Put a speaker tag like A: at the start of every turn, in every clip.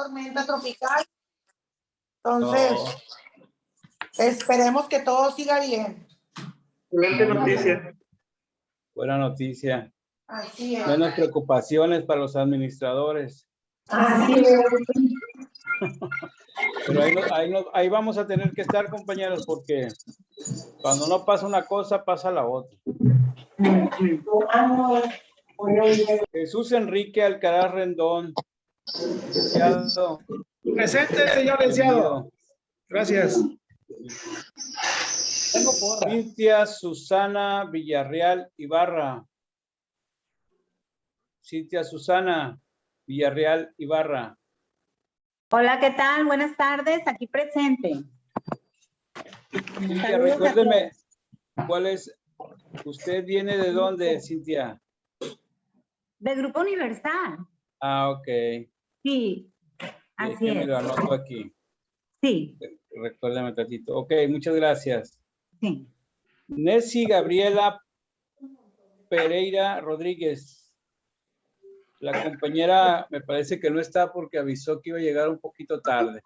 A: tormenta tropical. Entonces, esperemos que todo siga bien.
B: Excelente noticia.
C: Buena noticia.
A: Así es.
C: Menos preocupaciones para los administradores.
A: Así es.
C: Pero ahí vamos a tener que estar, compañeros, porque cuando no pasa una cosa, pasa la otra. Jesús Enrique Alcaraz Rendón. Licenciado.
D: Presente, señor licenciado. Gracias.
C: Cintia Susana Villarreal Ibarra. Cintia Susana Villarreal Ibarra.
E: Hola, ¿qué tal? Buenas tardes, aquí presente.
C: Cintia, recuérdeme, ¿cuál es? ¿Usted viene de dónde, Cintia?
E: Del Grupo Universal.
C: Ah, ok.
E: Sí, así
C: Déjeme
E: es.
C: lo anoto aquí.
E: Sí,
C: Recuérdame un ratito. Ok, muchas gracias.
E: sí.
C: Nessie Gabriela Pereira Rodríguez. La compañera me parece que no está porque avisó que iba a llegar un poquito tarde.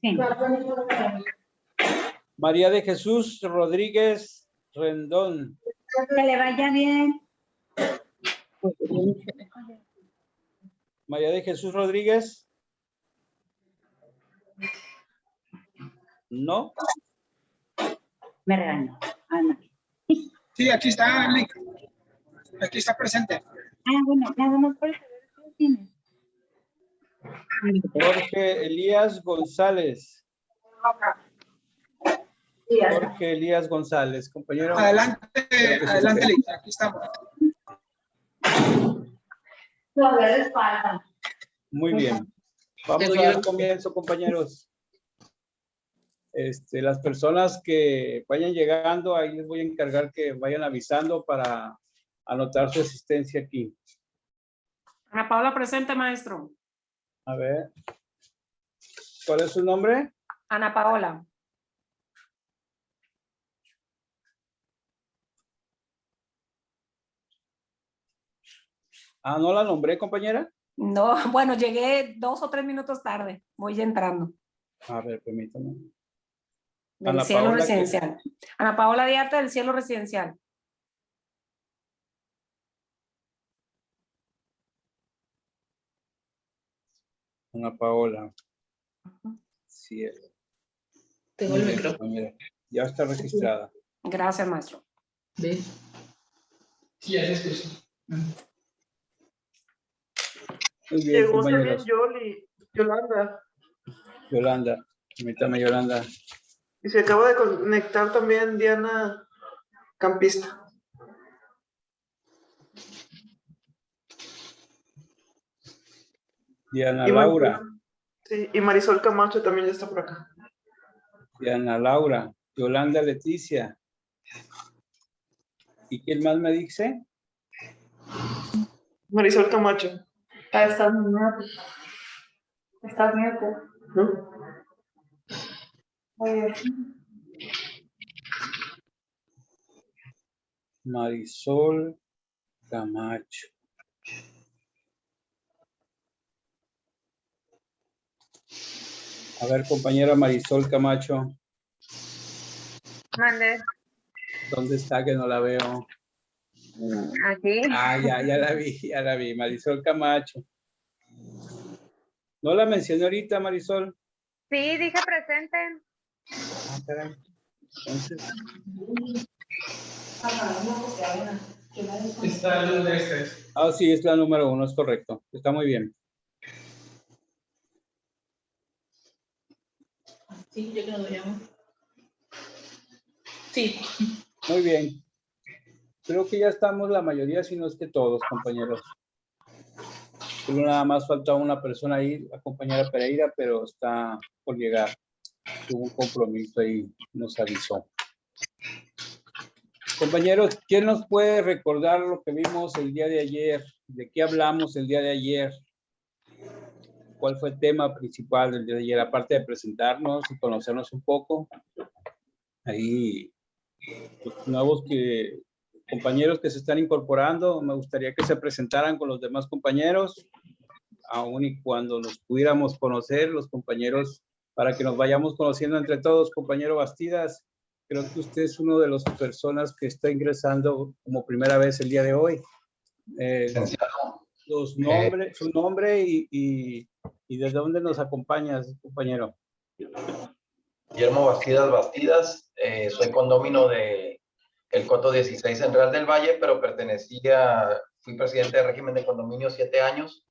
E: Sí.
C: María de Jesús Rodríguez Rendón.
E: Que le vaya bien.
C: María de Jesús Rodríguez. No.
E: Me regañó. Ana.
D: Sí, aquí está, Nick. Aquí está presente.
E: Bueno, nada más por saber qué tienes.
C: Jorge Elías González. Jorge Elías González, compañero.
D: Adelante, adelante, Lick. Aquí estamos.
C: Muy bien. Vamos a dar comienzo, compañeros. Las personas que vayan llegando, ahí les voy a encargar que vayan avisando para anotar su asistencia aquí.
B: Ana Paula, presente, maestro.
C: A ver. ¿Cuál es su nombre?
B: Ana Paola.
C: Ah, ¿no la nombré, compañera?
B: No, bueno, llegué 2 o 3 minutos tarde. Voy entrando.
C: A ver, permítame.
B: Del
C: Ana
B: cielo
C: Paola,
B: residencial. Ana Paola Diarte del cielo residencial.
C: Ana Paola. Sí.
F: Tengo el micrófono.
C: Compañera. Ya está registrada.
B: Gracias, maestro.
F: ¿Ves? Sí, ya se escucha.
C: Muy bien,
B: Llegó también
C: compañeros.
B: Yolanda.
C: Yolanda. Permítame, Yolanda.
B: Y se acaba de conectar también Diana Campista.
C: Diana Laura.
B: Sí, y Marisol Camacho también ya está por acá.
C: Diana Laura. Yolanda Leticia. ¿Y quién más me dice?
B: Marisol Camacho.
E: Estás nieto. Estás nieto.
B: ¿No?
C: Marisol Camacho. A ver, compañera Marisol Camacho.
G: Mande.
C: ¿Dónde está que no la veo?
G: Aquí.
C: Ah, ya la vi. Marisol Camacho. ¿No la mencioné ahorita, Marisol?
G: Sí, dije presente.
C: Ah, caray. Entonces,
D: Está el de este.
C: ah, sí, es la número 1, es correcto. Está muy bien.
F: Sí, yo que no lo llamo. Sí.
C: Muy bien. Creo que ya estamos la mayoría, si no es que todos, compañeros. Solo nada más falta una persona ahí, la compañera Pereira, pero está por llegar. Tuvo un compromiso y nos avisó. Compañeros, ¿quién nos puede recordar lo que vimos el día de ayer? ¿De qué hablamos el día de ayer? ¿Cuál fue el tema principal del día de ayer? Aparte de presentarnos y conocernos un poco. Ahí, los nuevos que compañeros que se están incorporando, me gustaría que se presentaran con los demás compañeros, aun y cuando nos pudiéramos conocer, los compañeros, para que nos vayamos conociendo entre todos. Compañero Bastidas, creo que usted es uno de las personas que está ingresando como primera vez el día de hoy. Su nombre y desde dónde nos acompañas, compañero.
H: Guillermo Bastidas, soy condómino de El Coto 16 en Real del Valle, pero fui presidente del régimen de condominio 7 años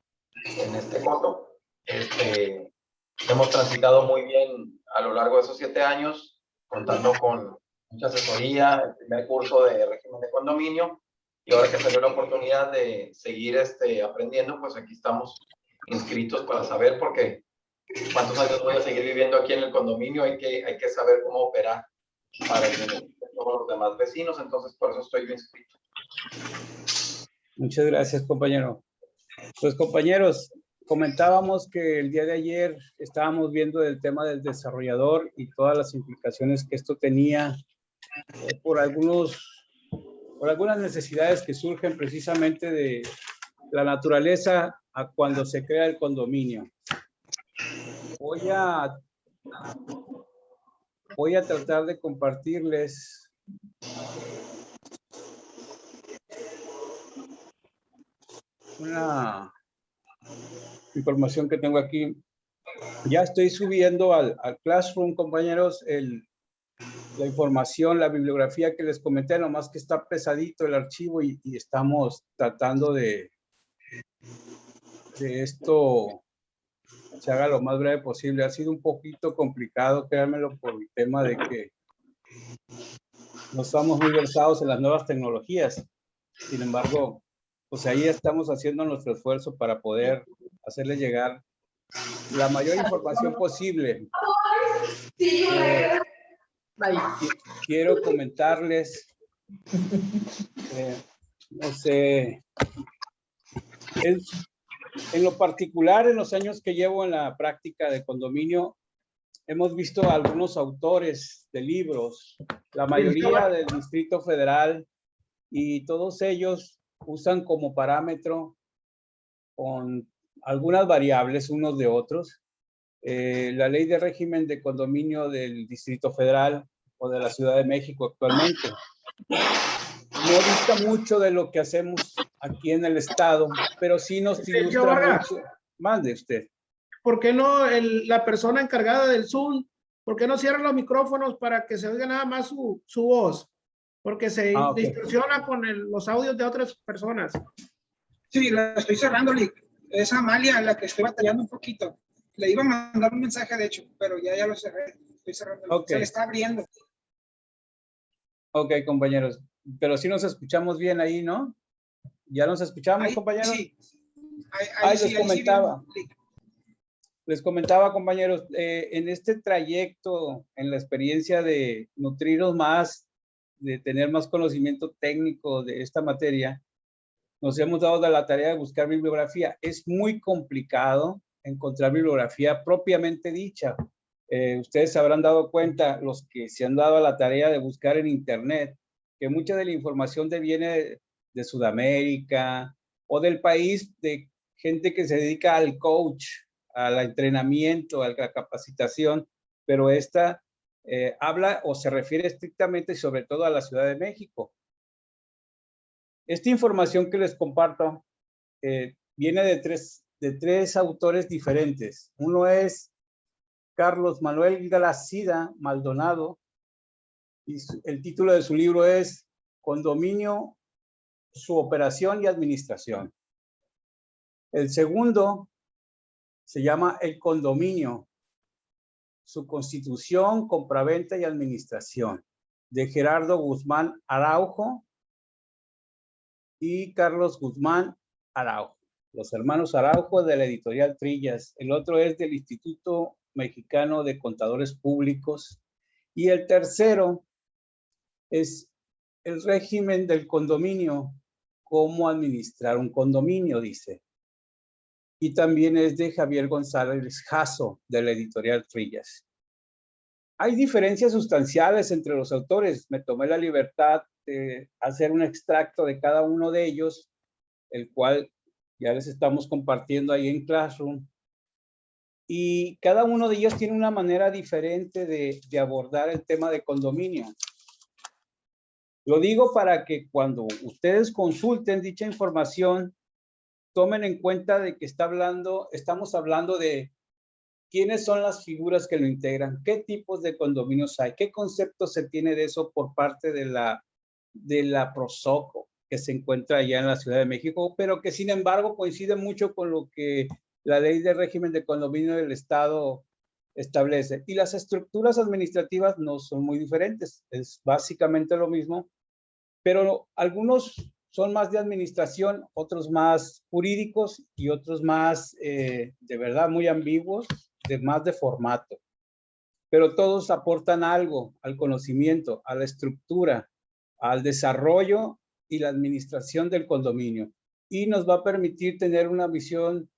H: en este coto. Hemos transitado muy bien a lo largo de esos 7 años, contando con mucha asesoría, el primer curso de régimen de condominio, y ahora que salió la oportunidad de seguir aprendiendo, pues aquí estamos inscritos para saber, porque cuántos años voy a seguir viviendo aquí en el condominio, hay que saber cómo operar para el beneficio de todos los demás vecinos, entonces por eso estoy inscrito.
C: Muchas gracias, compañero. Pues, compañeros, comentábamos que el día de ayer estábamos viendo el tema del desarrollador y todas las implicaciones que esto tenía por algunas necesidades que surgen precisamente de la naturaleza a cuando se crea el condominio. Voy a tratar de compartirles una información que tengo aquí. Ya estoy subiendo al Classroom, compañeros, la información, la bibliografía que les comenté, nomás que está pesadito el archivo y estamos tratando de esto se haga lo más breve posible. Ha sido un poquito complicado, créanmelo, por el tema de que no estamos muy versados en las nuevas tecnologías. Sin embargo, pues ahí estamos haciendo nuestro esfuerzo para poder hacerles llegar la mayor información posible. Quiero comentarles, no sé, en lo particular, en los años que llevo en la práctica de condominio, hemos visto a algunos autores de libros, la mayoría del Distrito Federal, y todos ellos usan como parámetro, con algunas variables unos de otros, la ley de régimen de condominio del Distrito Federal o de la Ciudad de México actualmente. No dista mucho de lo que hacemos aquí en el estado, pero sí nos ilustra mucho. Mande usted.
D: ¿Por qué no la persona encargada del Zoom, por qué no cierra los micrófonos para que se oiga nada más su voz? Porque se distorsiona con los audios de otras personas.
F: Sí, la estoy cerrando, Lick. Es Amalia la que estoy batallando un poquito. Le iba a mandar un mensaje, de hecho, pero ya lo cerré. Estoy cerrando. Se le está abriendo.
C: Ok, compañeros. Pero sí nos escuchamos bien ahí, ¿no? ¿Ya nos escuchamos,
F: ahí,
C: compañeros?
F: Sí. Ahí
C: les comentaba. Les comentaba, compañeros, en este trayecto, en la experiencia de nutrirnos más, de tener más conocimiento técnico de esta materia, nos hemos dado la tarea de buscar bibliografía. Es muy complicado encontrar bibliografía propiamente dicha. Ustedes se habrán dado cuenta, los que se han dado a la tarea de buscar en internet, que mucha de la información viene de Sudamérica o del país, de gente que se dedica al coach, al entrenamiento, a la capacitación, pero esta habla o se refiere estrictamente y sobre todo a la Ciudad de México. Esta información que les comparto viene de tres autores diferentes. Uno es Carlos Manuel Glacida Maldonado, y el título de su libro es Condominio, su operación y administración. El segundo se llama El condominio, su constitución, compraventa y administración, de Gerardo Guzmán Araujo y Carlos Guzmán Araujo, los hermanos Araujo, de la editorial Trillas. El otro es del Instituto Mexicano de Contadores Públicos. Y el tercero es el régimen del condominio, cómo administrar un condominio, dice. Y también es de Javier González Jasso, de la editorial Trillas. Hay diferencias sustanciales entre los autores. Me tomé la libertad hacer un extracto de cada uno de ellos, el cual ya les estamos compartiendo ahí en Classroom. Y cada uno de ellos tiene una manera diferente de abordar el tema de condominio. Lo digo para que cuando ustedes consulten dicha información, tomen en cuenta de que estamos hablando de quiénes son las figuras que lo integran, qué tipos de condominios hay, qué concepto se tiene de eso por parte de la Prosoco, que se encuentra allá en la Ciudad de México, pero que sin embargo coincide mucho con lo que la Ley de Régimen de Condominio del Estado establece. Y las estructuras administrativas no son muy diferentes, es básicamente lo mismo, pero algunos son más de administración, otros más jurídicos y otros más, de verdad, muy ambiguos, más de formato. Pero todos aportan algo al conocimiento, a la estructura, al desarrollo y la administración del condominio. Y nos va a permitir tener una visión,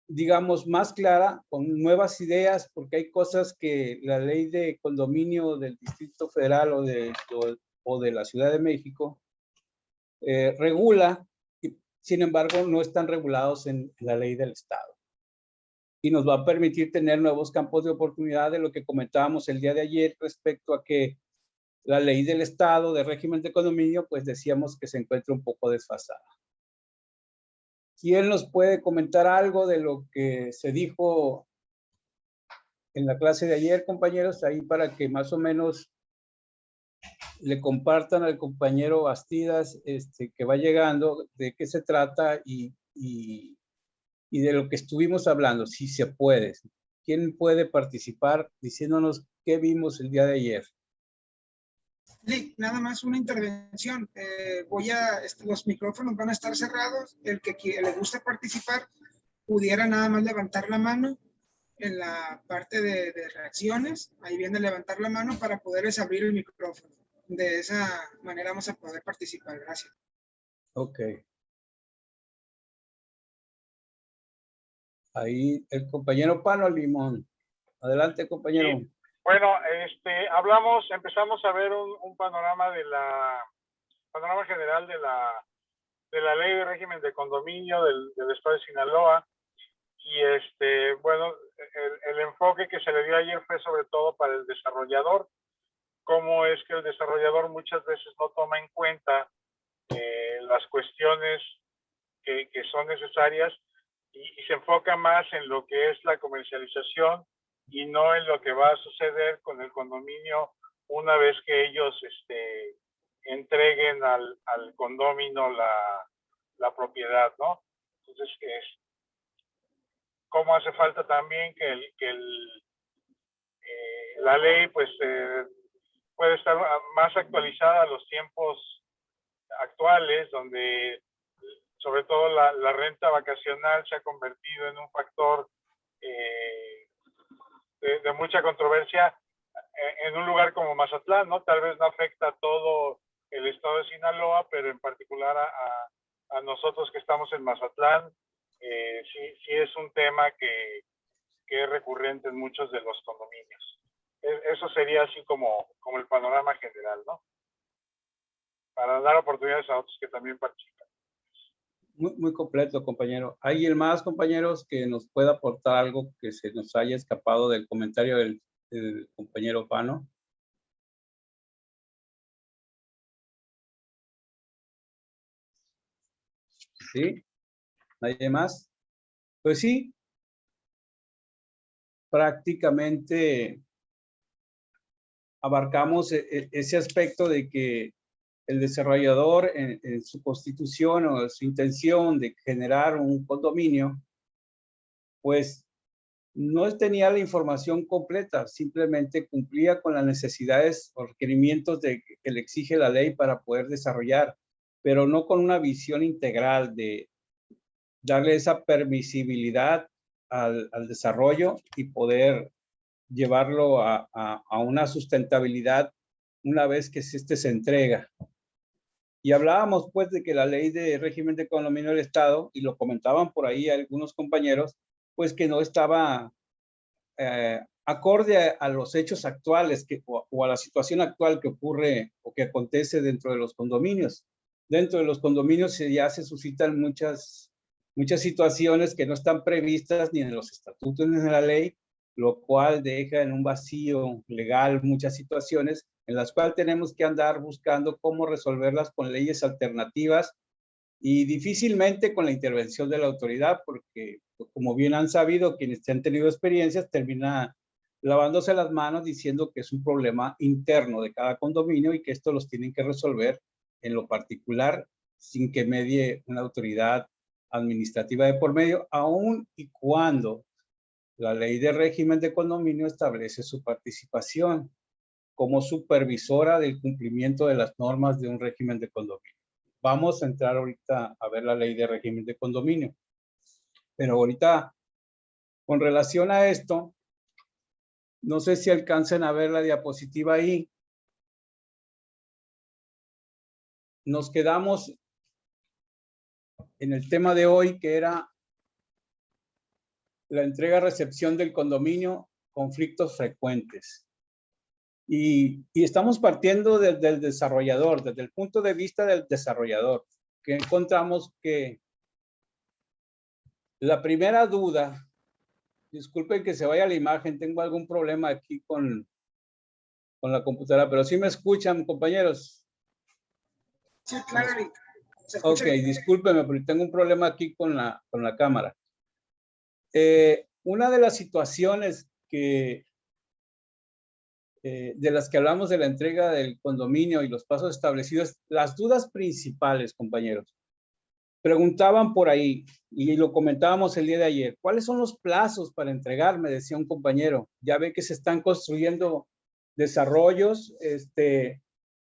C: digamos, más clara, con nuevas ideas, porque hay cosas que la ley de condominio del Distrito Federal o de la Ciudad de México regula, y sin embargo no están regulados en la ley del Estado. Y nos va a permitir tener nuevos campos de oportunidad de lo que comentábamos el día de ayer respecto a que la ley del Estado de régimen de condominio, pues decíamos que se encuentra un poco desfasada. ¿Quién nos puede comentar algo de lo que se dijo en la clase de ayer, compañeros? Ahí para que más o menos le compartan al compañero Bastidas, que va llegando, de qué se trata y de lo que estuvimos hablando, si se puede. ¿Quién puede participar diciéndonos qué vimos el día de ayer?
F: Sí, nada más una intervención. Los micrófonos van a estar cerrados. El que le guste participar pudiera nada más levantar la mano en la parte de reacciones. Ahí viene levantar la mano para poderles abrir el micrófono. De esa manera vamos a poder participar. Gracias.
C: Ok. Ahí el compañero Pano Limón. Adelante, compañero.
I: Sí. Bueno, empezamos a ver un panorama panorama general de la ley de régimen de condominio del estado de Sinaloa. Y bueno, el enfoque que se le dio ayer fue sobre todo para el desarrollador. Cómo es que el desarrollador muchas veces no toma en cuenta las cuestiones que son necesarias y se enfoca más en lo que es la comercialización y no en lo que va a suceder con el condominio una vez que ellos entreguen al condominio la propiedad, ¿no? Entonces, cómo hace falta también que la ley pues puede estar más actualizada a los tiempos actuales, donde sobre todo la renta vacacional se ha convertido en un factor de mucha controversia en un lugar como Mazatlán, ¿no? Tal vez no afecta a todo el estado de Sinaloa, pero en particular a nosotros que estamos en Mazatlán, sí es un tema que es recurrente en muchos de los condominios. Eso sería así como el panorama general, ¿no? Para dar oportunidades a otros que también participan.
C: Muy, muy completo, compañero. ¿Hay alguien más, compañeros, que nos pueda aportar algo que se nos haya escapado del comentario del compañero Pano? ¿Sí? ¿Nadie más? Pues sí. Prácticamente abarcamos ese aspecto de que el desarrollador en su constitución o su intención de generar un condominio, pues no tenía la información completa, simplemente cumplía con las necesidades o requerimientos que le exige la ley para poder desarrollar, pero no con una visión integral de darle esa permisibilidad al desarrollo y poder llevarlo a una sustentabilidad una vez que se entrega. Y hablábamos pues de que la ley de régimen de condominio del Estado, y lo comentaban por ahí algunos compañeros, pues que no estaba acorde a los hechos actuales o a la situación actual que ocurre o que acontece dentro de los condominios. Dentro de los condominios ya se suscitan muchas situaciones que no están previstas ni en los estatutos ni en la ley, lo cual deja en un vacío legal muchas situaciones en las cuales tenemos que andar buscando cómo resolverlas con leyes alternativas y difícilmente con la intervención de la autoridad, porque como bien han sabido quienes han tenido experiencias, termina lavándose las manos diciendo que es un problema interno de cada condominio y que esto los tienen que resolver en lo particular sin que medie una autoridad administrativa de por medio, aun y cuando la ley de régimen de condominio establece su participación como supervisora del cumplimiento de las normas de un régimen de condominio. Vamos a entrar ahorita a ver la ley de régimen de condominio. Pero ahorita, con relación a esto, no sé si alcancen a ver la diapositiva ahí. Nos quedamos en el tema de hoy, que era la entrega-recepción del condominio, conflictos frecuentes. Y estamos partiendo desde el desarrollador, desde el punto de vista del desarrollador, que encontramos que la primera duda, disculpen que se vaya la imagen, tengo algún problema aquí con la computadora, pero sí me escuchan, compañeros.
F: Sí, claro.
C: Ok, discúlpenme, porque tengo un problema aquí con la cámara. Una de las situaciones de las que hablamos de la entrega del condominio y los pasos establecidos, las dudas principales, compañeros, preguntaban por ahí, y lo comentábamos el día de ayer, ¿cuáles son los plazos para entregar? Me decía un compañero. Ya ve que se están construyendo desarrollos,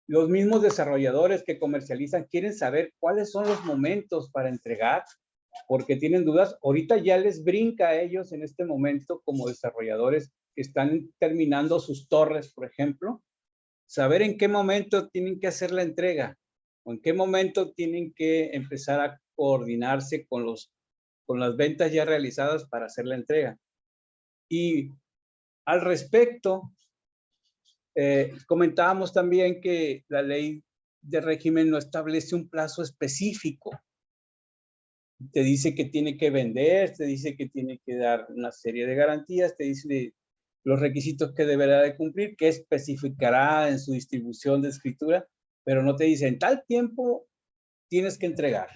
C: los mismos desarrolladores que comercializan quieren saber cuáles son los momentos para entregar, porque tienen dudas. Ahorita ya les brinca a ellos en este momento como desarrolladores que están terminando sus torres, por ejemplo, saber en qué momento tienen que hacer la entrega o en qué momento tienen que empezar a coordinarse con las ventas ya realizadas para hacer la entrega. Y al respecto, comentábamos también que la ley de régimen no establece un plazo específico. Te dice que tiene que vender, te dice que tiene que dar una serie de garantías, te dice los requisitos que deberá de cumplir, que especificará en su distribución de escritura, pero no te dice en tal tiempo tienes que entregar.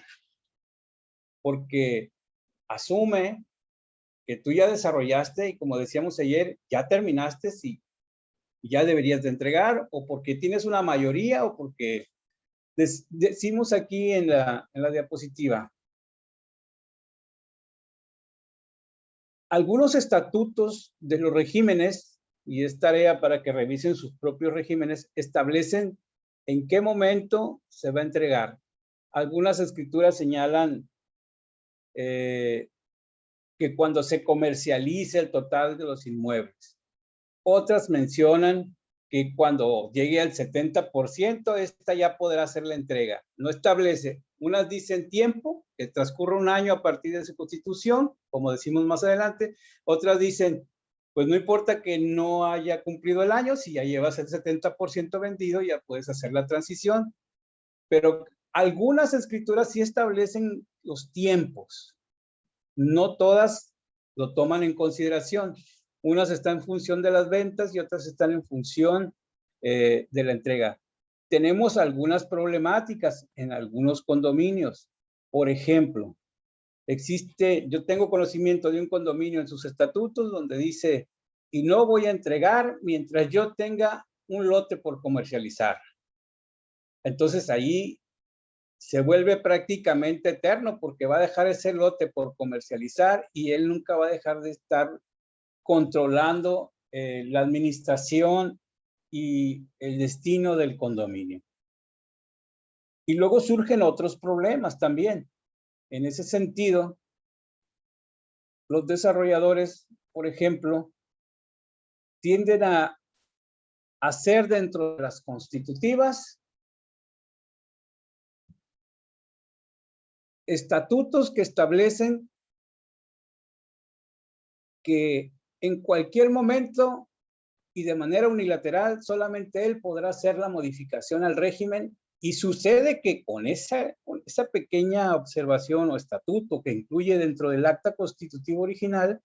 C: Porque asume que tú ya desarrollaste y, como decíamos ayer, ya terminaste y ya deberías de entregar, o porque tienes una mayoría, o porque decimos aquí en la diapositiva, algunos estatutos de los regímenes, y es tarea para que revisen sus propios regímenes, establecen en qué momento se va a entregar. Algunas escrituras señalan que cuando se comercialice el total de los inmuebles. Otras mencionan que cuando llegue al 70%, esta ya podrá hacer la entrega. No establece. Unas dicen tiempo, que transcurre un año a partir de su constitución, como decimos más adelante. Otras dicen, pues no importa que no haya cumplido el año, si ya llevas el 70% vendido, ya puedes hacer la transición. Pero algunas escrituras sí establecen los tiempos. No todas lo toman en consideración. Unas están en función de las ventas y otras están en función de la entrega. Tenemos algunas problemáticas en algunos condominios. Por ejemplo, yo tengo conocimiento de un condominio en sus estatutos donde dice, y no voy a entregar mientras yo tenga un lote por comercializar. Entonces ahí se vuelve prácticamente eterno porque va a dejar ese lote por comercializar y él nunca va a dejar de estar controlando la administración y el destino del condominio. Y luego surgen otros problemas también. En ese sentido, los desarrolladores, por ejemplo, tienden a hacer dentro de las constitutivas estatutos que establecen que en cualquier momento y de manera unilateral, solamente él podrá hacer la modificación al régimen. Y sucede que con esa pequeña observación o estatuto que incluye dentro del acta constitutiva original,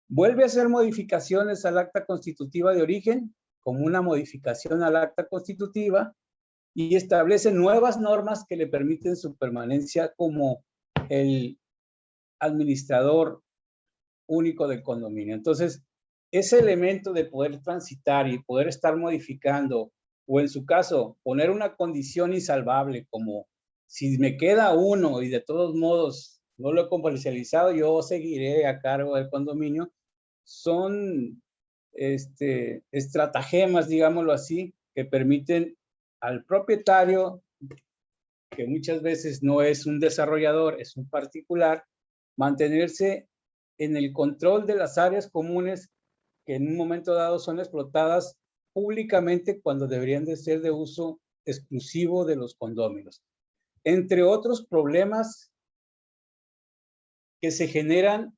C: vuelve a hacer modificaciones al acta constitutiva de origen, como una modificación al acta constitutiva, y establece nuevas normas que le permiten su permanencia como el administrador único del condominio. Entonces, ese elemento de poder transitar y poder estar modificando, o en su caso, poner una condición insalvable, como si me queda uno y de todos modos no lo he comercializado, yo seguiré a cargo del condominio, son estratagemas, digámoslo así, que permiten al propietario, que muchas veces no es un desarrollador, es un particular, mantenerse en el control de las áreas comunes que en un momento dado son explotadas públicamente cuando deberían de ser de uso exclusivo de los condóminos. Entre otros problemas que se generan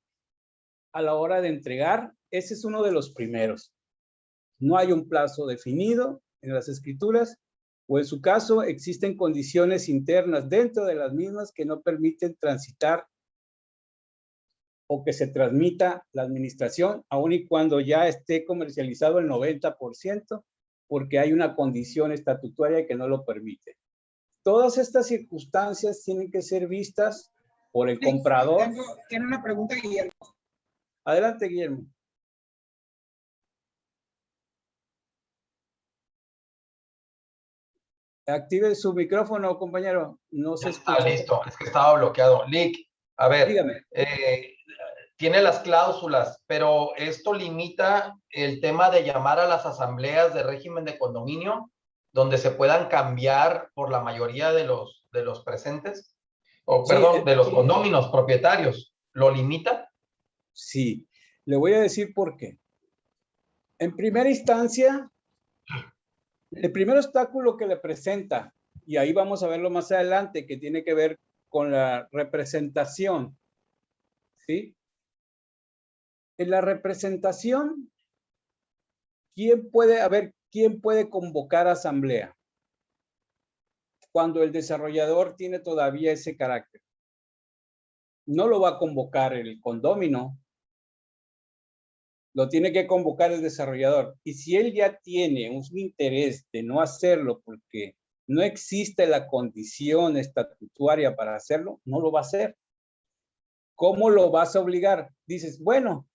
C: a la hora de entregar, ese es uno de los primeros. No hay un plazo definido en las escrituras, o en su caso existen condiciones internas dentro de las mismas que no permiten transitar o que se transmita la administración, aun y cuando ya esté comercializado el 90%, porque hay una condición estatutaria que no lo permite. Todas estas circunstancias tienen que ser vistas por el comprador.
F: Tiene una pregunta, Guillermo.
C: Adelante, Guillermo. Active su micrófono, compañero. No se escucha.
H: Listo, es que estaba bloqueado. Lick, a ver,
C: dígame.
H: Tiene las cláusulas, pero esto limita el tema de llamar a las asambleas de régimen de condominio, donde se puedan cambiar por la mayoría de los presentes, o
C: Sí,
H: perdón, de los condóminos propietarios. ¿Lo limita?
C: Sí, le voy a decir por qué. En primera instancia, el primer obstáculo que le presenta, y ahí vamos a verlo más adelante, que tiene que ver con la representación, ¿sí? En la representación, ¿quién puede convocar asamblea? Cuando el desarrollador tiene todavía ese carácter. No lo va a convocar el condómino, lo tiene que convocar el desarrollador. Y si él ya tiene un interés de no hacerlo porque no existe la condición estatutaria para hacerlo, no lo va a hacer. ¿Cómo lo vas a obligar? Dices, bueno,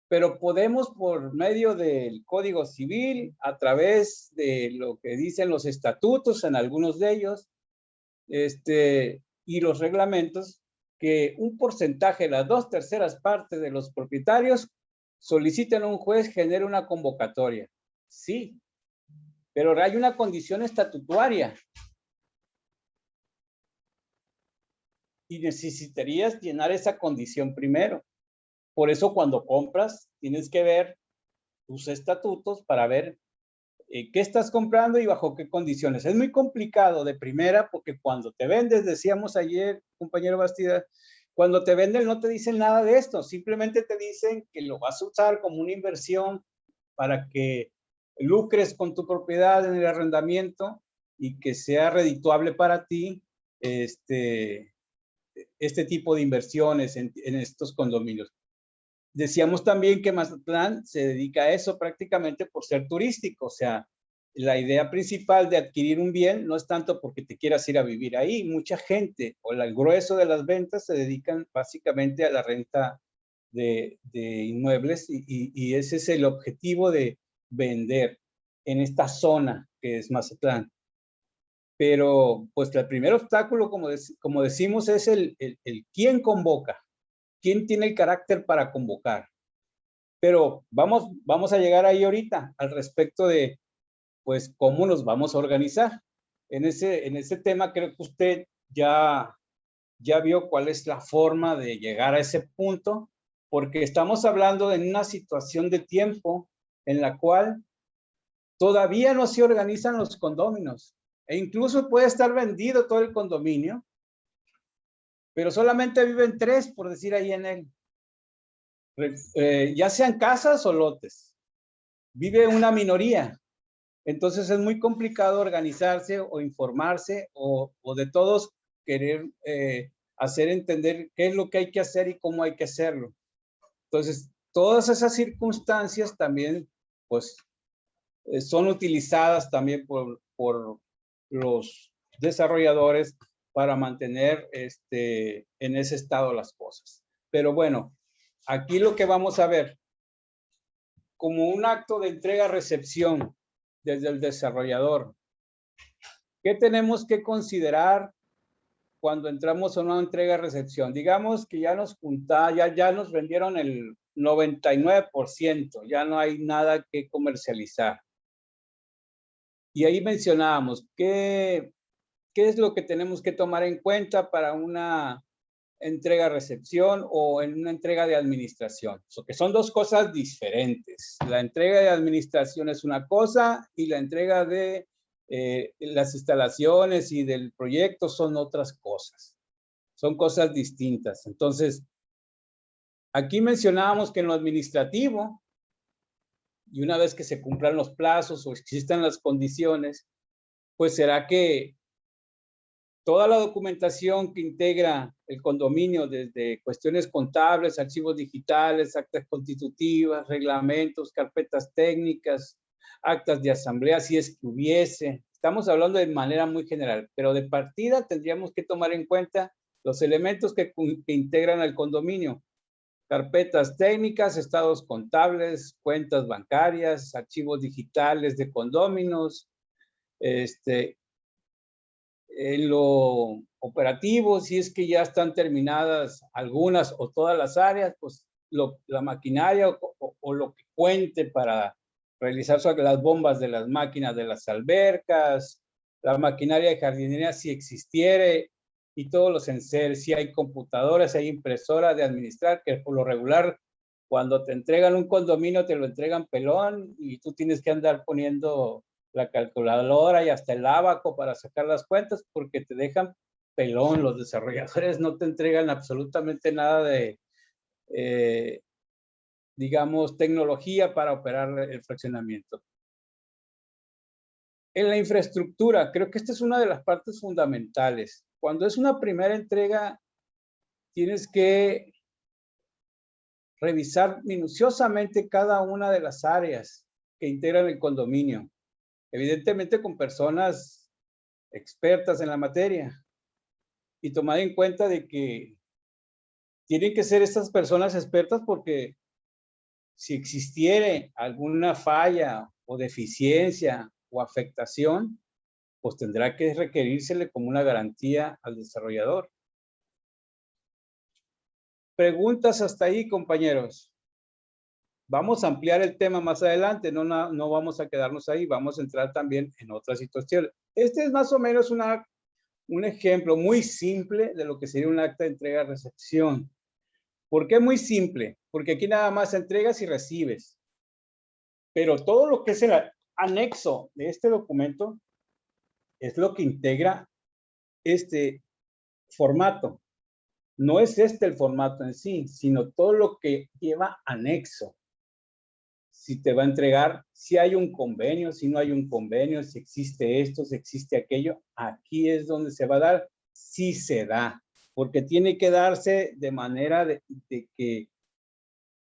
C: pero podemos por medio del Código Civil, a través de lo que dicen los estatutos en algunos de ellos, y los reglamentos, que un porcentaje, las 2/3 partes de los propietarios soliciten a un juez genere una convocatoria. Sí, pero hay una condición estatutaria. Y necesitarías llenar esa condición primero. Por eso cuando compras tienes que ver tus estatutos para ver qué estás comprando y bajo qué condiciones. Es muy complicado de primera porque cuando te vendes, decíamos ayer, compañero Bastida, cuando te venden no te dicen nada de esto, simplemente te dicen que lo vas a usar como una inversión para que lucres con tu propiedad en el arrendamiento y que sea redituable para ti este tipo de inversiones en estos condominios. Decíamos también que Mazatlán se dedica a eso prácticamente por ser turístico, o sea, la idea principal de adquirir un bien no es tanto porque te quieras ir a vivir ahí. Mucha gente, o el grueso de las ventas, se dedican básicamente a la renta de inmuebles y ese es el objetivo de vender en esta zona que es Mazatlán. Pero pues el primer obstáculo, como decimos, es el quién convoca, quién tiene el carácter para convocar. Pero vamos a llegar ahí ahorita al respecto de pues cómo nos vamos a organizar. En ese tema creo que usted ya vio cuál es la forma de llegar a ese punto, porque estamos hablando de una situación de tiempo en la cual todavía no se organizan los condóminos. E incluso puede estar vendido todo el condominio, pero solamente viven 3, por decir ahí en él. ya sean casas o lotes, vive una minoría. Entonces es muy complicado organizarse o informarse o de todos querer hacer entender qué es lo que hay que hacer y cómo hay que hacerlo. Entonces, todas esas circunstancias también, pues, son utilizadas también por los desarrolladores para mantener en ese estado las cosas. Pero bueno, aquí lo que vamos a ver, como un acto de entrega-recepción desde el desarrollador, ¿qué tenemos que considerar cuando entramos a una entrega-recepción? Digamos que ya nos ya nos vendieron el 99%, ya no hay nada que comercializar. Y ahí mencionábamos qué es lo que tenemos que tomar en cuenta para una entrega-recepción o en una entrega de administración. Que son dos cosas diferentes. La entrega de administración es una cosa y la entrega de las instalaciones y del proyecto son otras cosas. Son cosas distintas. Entonces, aquí mencionábamos que en lo administrativo, y una vez que se cumplan los plazos o existan las condiciones, pues será que toda la documentación que integra el condominio, desde cuestiones contables, archivos digitales, actas constitutivas, reglamentos, carpetas técnicas, actas de asamblea, si es que hubiese. Estamos hablando de manera muy general, pero de partida tendríamos que tomar en cuenta los elementos que integran al condominio. Carpetas técnicas, estados contables, cuentas bancarias, archivos digitales de condóminos, en lo operativo, si es que ya están terminadas algunas o todas las áreas, pues la maquinaria o lo que cuente para realizar las bombas de las máquinas de las albercas, la maquinaria de jardinería si existiere, y todos los enseres, si hay computadoras, si hay impresora de administrar, que por lo regular, cuando te entregan un condominio, te lo entregan pelón y tú tienes que andar poniendo la calculadora y hasta el ábaco para sacar las cuentas, porque te dejan pelón. Los desarrolladores no te entregan absolutamente nada de, digamos, tecnología para operar el fraccionamiento. En la infraestructura, creo que esta es una de las partes fundamentales. Cuando es una primera entrega, tienes que revisar minuciosamente cada una de las áreas que integran el condominio. Evidentemente con personas expertas en la materia, y tomar en cuenta de que tienen que ser estas personas expertas, porque si existiere alguna falla o deficiencia o afectación, pues tendrá que requerírsele como una garantía al desarrollador. Preguntas hasta ahí, compañeros. Vamos a ampliar el tema más adelante, no vamos a quedarnos ahí, vamos a entrar también en otras situaciones. Este es más o menos un ejemplo muy simple de lo que sería un acta de entrega-recepción. ¿Por qué muy simple? Porque aquí nada más entregas y recibes. Pero todo lo que es el anexo de este documento es lo que integra este formato. No es el formato en sí, sino todo lo que lleva anexo. Si te va a entregar, si hay un convenio, si no hay un convenio, si existe esto, si existe aquello, aquí es donde se va a dar, si se da, porque tiene que darse de manera de que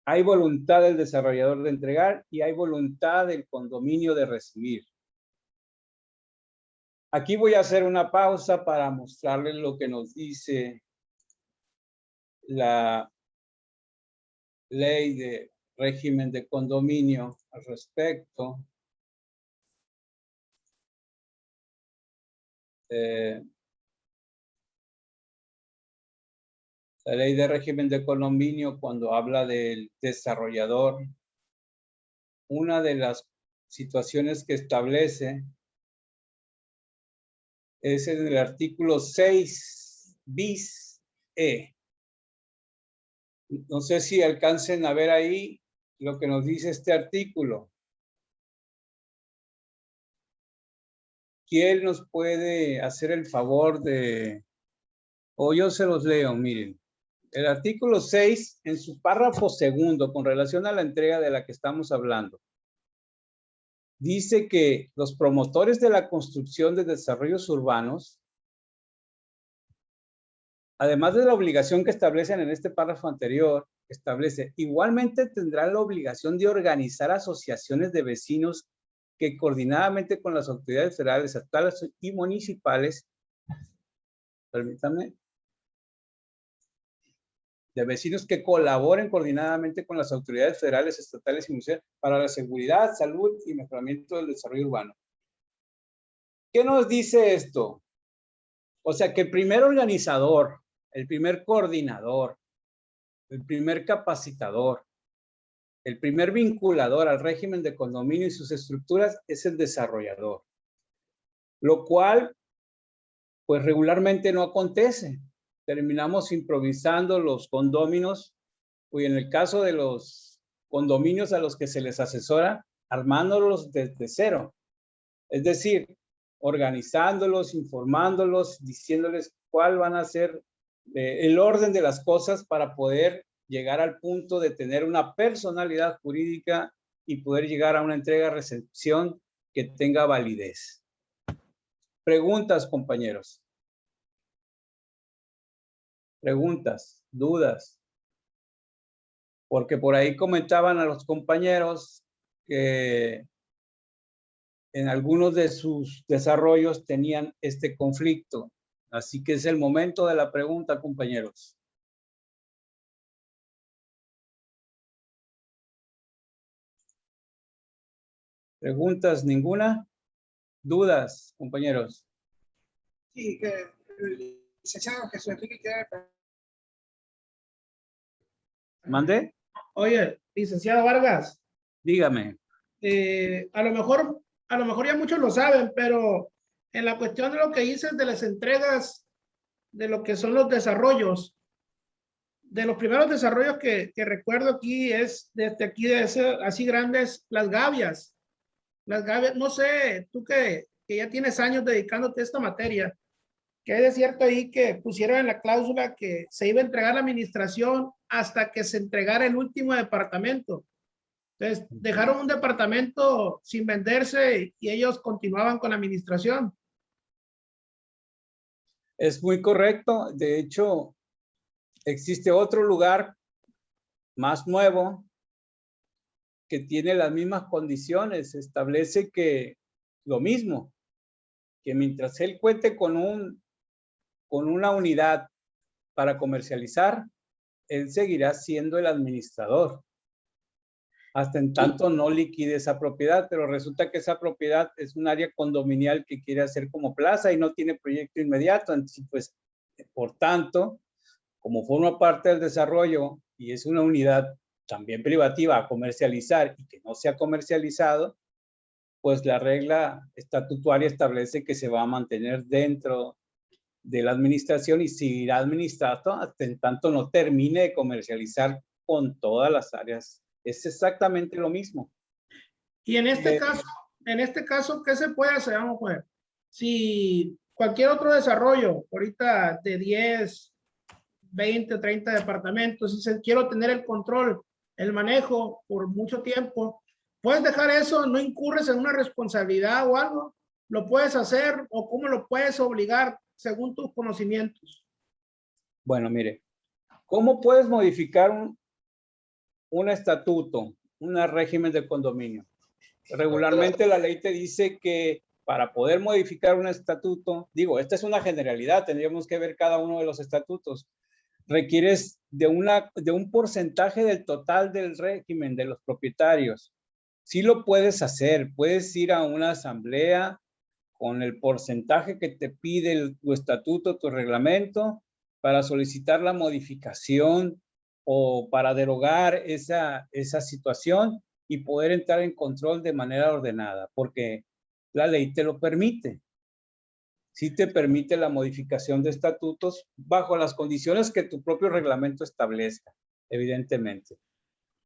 C: hay voluntad del desarrollador de entregar y hay voluntad del condominio de recibir. Aquí voy a hacer una pausa para mostrarles lo que nos dice la ley de régimen de condominio al respecto. La ley de régimen de condominio, cuando habla del desarrollador, una de las situaciones que establece es en el artículo 6 bis E. No sé si alcancen a ver ahí lo que nos dice este artículo. ¿Quién nos puede hacer el favor de, o yo se los leo, miren? El artículo 6, en su párrafo segundo, con relación a la entrega de la que estamos hablando, dice que los promotores de la construcción de desarrollos urbanos, además de la obligación que establecen en este párrafo anterior, establece, igualmente tendrán la obligación de organizar asociaciones de vecinos que coordinadamente con las autoridades federales, estatales y municipales, permítanme, de vecinos que colaboren coordinadamente con las autoridades federales, estatales y municipales para la seguridad, salud y mejoramiento del desarrollo urbano. ¿Qué nos dice esto? O sea, que el primer organizador, el primer coordinador, el primer capacitador, el primer vinculador al régimen de condominio y sus estructuras es el desarrollador. Lo cual, pues regularmente no acontece. Terminamos improvisando los condóminos, y en el caso de los condominios a los que se les asesora, armándolos desde cero. Es decir, organizándolos, informándolos, diciéndoles cuál van a ser el orden de las cosas para poder llegar al punto de tener una personalidad jurídica y poder llegar a una entrega-recepción que tenga validez. Preguntas, compañeros. Preguntas, dudas. Porque por ahí comentaban a los compañeros que en algunos de sus desarrollos tenían este conflicto. Así que es el momento de la pregunta, compañeros. ¿Preguntas ninguna? ¿Dudas, compañeros?
F: Sí, que el licenciado Jesús Enrique quiere...
C: ¿Mande?
D: Oye, licenciado Vargas,
C: Dígame.
D: a lo mejor ya muchos lo saben, pero en la cuestión de lo que dices de las entregas, de lo que son los desarrollos, de los primeros desarrollos que recuerdo aquí es desde aquí de ser así grandes, las gavias. Las gavias, no sé, tú que ya tienes años dedicándote a esta materia, que hay de cierto ahí que pusieron en la cláusula que se iba a entregar la administración hasta que se entregara el último departamento. Entonces, dejaron un departamento sin venderse y ellos continuaban con la administración.
C: Es muy correcto. De hecho, existe otro lugar más nuevo que tiene las mismas condiciones. Establece que lo mismo, que mientras él cuente con una unidad para comercializar, él seguirá siendo el administrador. Hasta en tanto no liquide esa propiedad, pero resulta que esa propiedad es un área condominial que quiere hacer como plaza y no tiene proyecto inmediato. Entonces, pues, por tanto, como forma parte del desarrollo y es una unidad también privativa a comercializar y que no se ha comercializado, pues la regla estatutaria establece que se va a mantener dentro de la administración y seguirá administrando hasta en tanto no termine de comercializar con todas las áreas. Es exactamente lo mismo.
D: Y en este caso, ¿qué se puede hacer? Vamos a ver. Si cualquier otro desarrollo, ahorita de 10, 20, 30 departamentos, si quiero tener el control, el manejo por mucho tiempo, ¿puedes dejar eso? ¿No incurres en una responsabilidad o algo? ¿Lo puedes hacer o cómo lo puedes obligar según tus conocimientos?
C: Bueno, mire, ¿cómo puedes modificar un estatuto, un régimen de condominio? Regularmente la ley te dice que para poder modificar un estatuto, digo, esta es una generalidad, tendríamos que ver cada uno de los estatutos, requieres de un porcentaje del total del régimen de los propietarios. Sí lo puedes hacer, puedes ir a una asamblea con el porcentaje que te pide tu estatuto, tu reglamento, para solicitar la modificación o para derogar esa situación y poder entrar en control de manera ordenada, porque la ley te lo permite. Sí te permite la modificación de estatutos bajo las condiciones que tu propio reglamento establezca, evidentemente.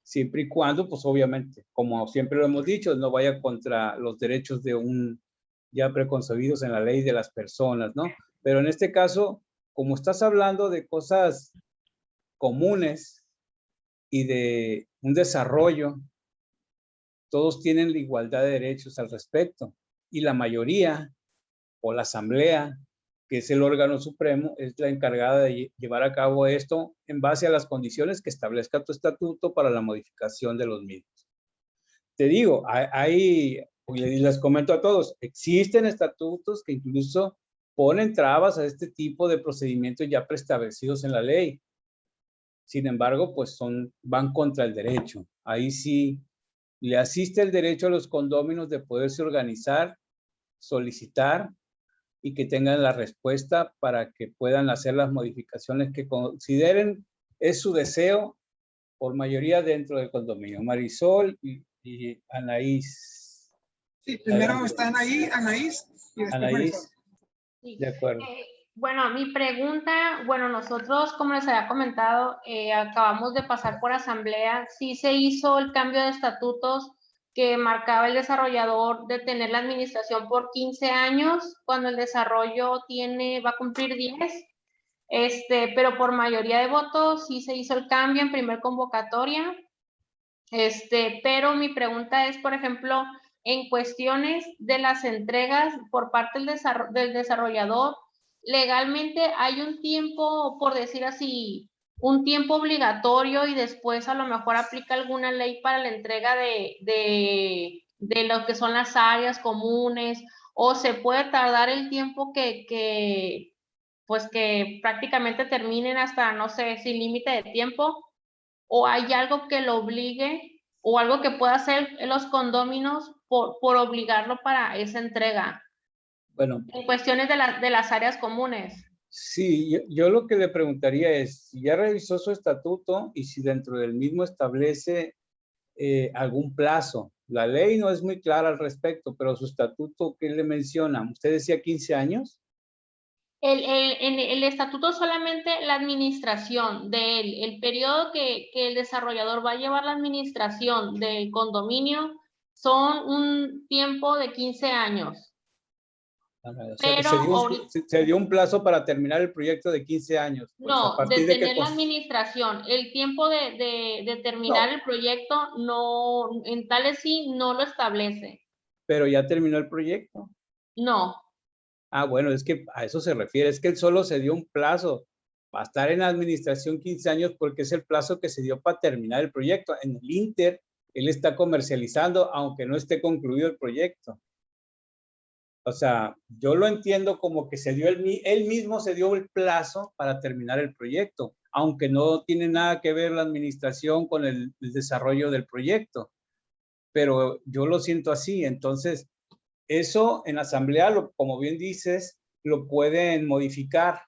C: Siempre y cuando, pues obviamente, como siempre lo hemos dicho, no vaya contra los derechos ya preconcebidos en la ley de las personas, ¿no? Pero en este caso, como estás hablando de cosas comunes y de un desarrollo, todos tienen la igualdad de derechos al respecto. Y la mayoría, o la asamblea, que es el órgano supremo, es la encargada de llevar a cabo esto en base a las condiciones que establezca tu estatuto para la modificación de los mismos. Te digo, y les comento a todos, existen estatutos que incluso ponen trabas a este tipo de procedimientos ya preestablecidos en la ley. Sin embargo, pues van contra el derecho. Ahí sí le asiste el derecho a los condóminos de poderse organizar, solicitar y que tengan la respuesta para que puedan hacer las modificaciones que consideren es su deseo por mayoría dentro del condominio. Marisol y Anaís.
F: Sí, primero
C: Adelante.
F: está Anaís y después Marisol.
C: Anaís,
E: Sí.
C: de acuerdo.
E: Bueno, mi pregunta, bueno, nosotros, como les había comentado, acabamos de pasar por asamblea. Sí se hizo el cambio de estatutos que marcaba el desarrollador de tener la administración por 15 años, cuando el desarrollo va a cumplir 10. Pero por mayoría de votos sí se hizo el cambio en primer convocatoria. Pero mi pregunta es, por ejemplo, en cuestiones de las entregas por parte del desarrollador, legalmente hay un tiempo, por decir así, un tiempo obligatorio y después a lo mejor aplica alguna ley para la entrega de lo que son las áreas comunes, o se puede tardar el tiempo que prácticamente terminen hasta, no sé, sin límite de tiempo, o hay algo que lo obligue o algo que pueda hacer los condóminos por obligarlo para esa entrega.
C: Bueno,
E: En cuestiones de las áreas comunes.
C: sí, yo lo que le preguntaría es si ya revisó su estatuto y si dentro del mismo establece algún plazo. La ley no es muy clara al respecto, pero su estatuto, ¿qué le menciona? ¿Usted decía 15 años?
E: En el estatuto solamente la administración de él, el periodo que el desarrollador va a llevar la administración del condominio son un tiempo de 15 años.
C: O sea, que
E: Pero
C: se dio un plazo para terminar el proyecto de 15 años. Pues,
E: no,
C: a partir
E: de
C: de que
E: tener la administración, el tiempo de terminar el proyecto, no, en tales sí no lo establece.
C: Pero ya terminó el proyecto.
E: No.
C: Ah, bueno, es que a eso se refiere, es que él solo se dio un plazo para estar en la administración 15 años porque es el plazo que se dio para terminar el proyecto. En el Inter, él está comercializando aunque no esté concluido el proyecto. O sea, yo lo entiendo como que él mismo se dio el plazo para terminar el proyecto, aunque no tiene nada que ver la administración con el desarrollo del proyecto. Pero yo lo siento así, entonces eso en asamblea, como bien dices, lo pueden modificar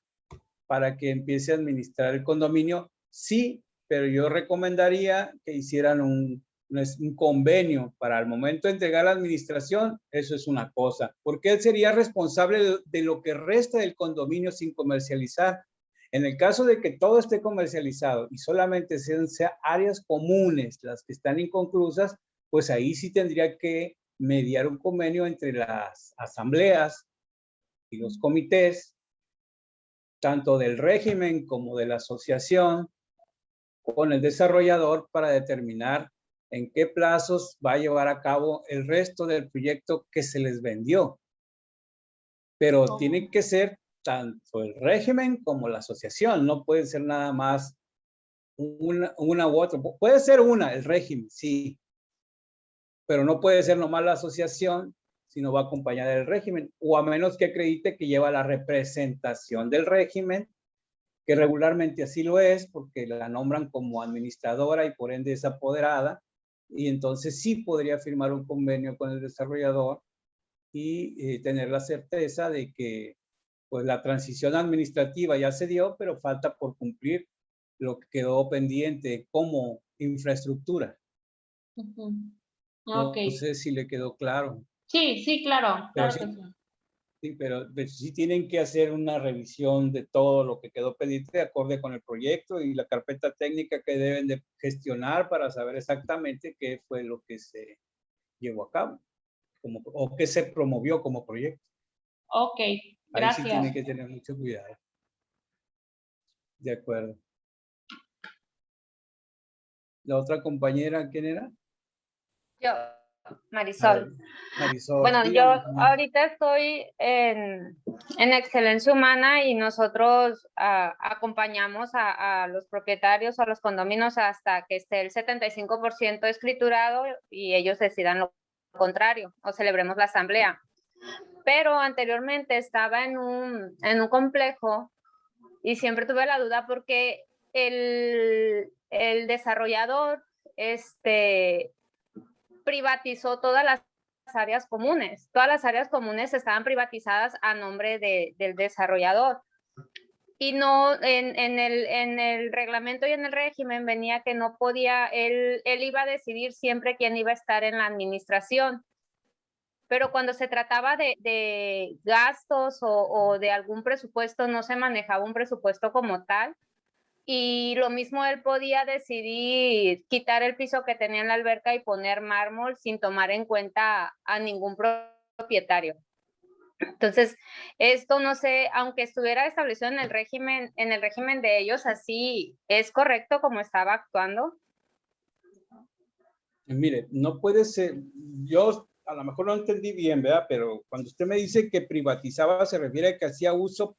C: para que empiece a administrar el condominio. Sí, pero yo recomendaría que hicieran un convenio para el momento de entregar la administración. Eso es una cosa, porque él sería responsable de lo que resta del condominio sin comercializar. En el caso de que todo esté comercializado y solamente sean áreas comunes las que están inconclusas, pues ahí sí tendría que mediar un convenio entre las asambleas y los comités, tanto del régimen como de la asociación, con el desarrollador para determinar en qué plazos va a llevar a cabo el resto del proyecto que se les vendió. Pero tiene que ser tanto el régimen como la asociación, no puede ser nada más una u otra. Puede ser el régimen, sí, pero no puede ser nomás la asociación, sino va acompañada del régimen, o a menos que acredite que lleva la representación del régimen, que regularmente así lo es, porque la nombran como administradora y por ende es apoderada, y entonces sí podría firmar un convenio con el desarrollador y tener la certeza de que pues la transición administrativa ya se dio, pero falta por cumplir lo que quedó pendiente como infraestructura.
E: Okay.
C: No sé si le quedó claro.
E: Sí, claro.
C: Pero
E: Claro que sí.
C: Sí, pero sí tienen que hacer una revisión de todo lo que quedó pendiente de acorde con el proyecto y la carpeta técnica que deben de gestionar para saber exactamente qué fue lo que se llevó a cabo o qué se promovió como proyecto.
E: Ok, gracias.
C: Ahí sí tienen que tener mucho cuidado. De acuerdo. La otra compañera, ¿quién era?
G: Yo, Marisol.
C: Marisol.
G: Bueno, yo
C: dígame.
G: ahorita estoy en Excelencia Humana y nosotros acompañamos a los propietarios o a los condominios hasta que esté el 75% escriturado y ellos decidan lo contrario o celebremos la asamblea. Pero anteriormente estaba en un complejo y siempre tuve la duda porque el desarrollador privatizó todas las áreas comunes. Todas las áreas comunes estaban privatizadas a nombre del desarrollador. Y no, en el reglamento y en el régimen venía que no podía, él iba a decidir siempre quién iba a estar en la administración. Pero cuando se trataba de gastos o de algún presupuesto, no se manejaba un presupuesto como tal. Y lo mismo él podía decidir quitar el piso que tenía en la alberca y poner mármol sin tomar en cuenta a ningún propietario. Entonces, esto no sé, aunque estuviera establecido en el régimen de ellos, así es correcto como estaba actuando.
C: Mire, no puede ser, yo a lo mejor no entendí bien, ¿verdad? Pero cuando usted me dice que privatizaba, se refiere a que hacía uso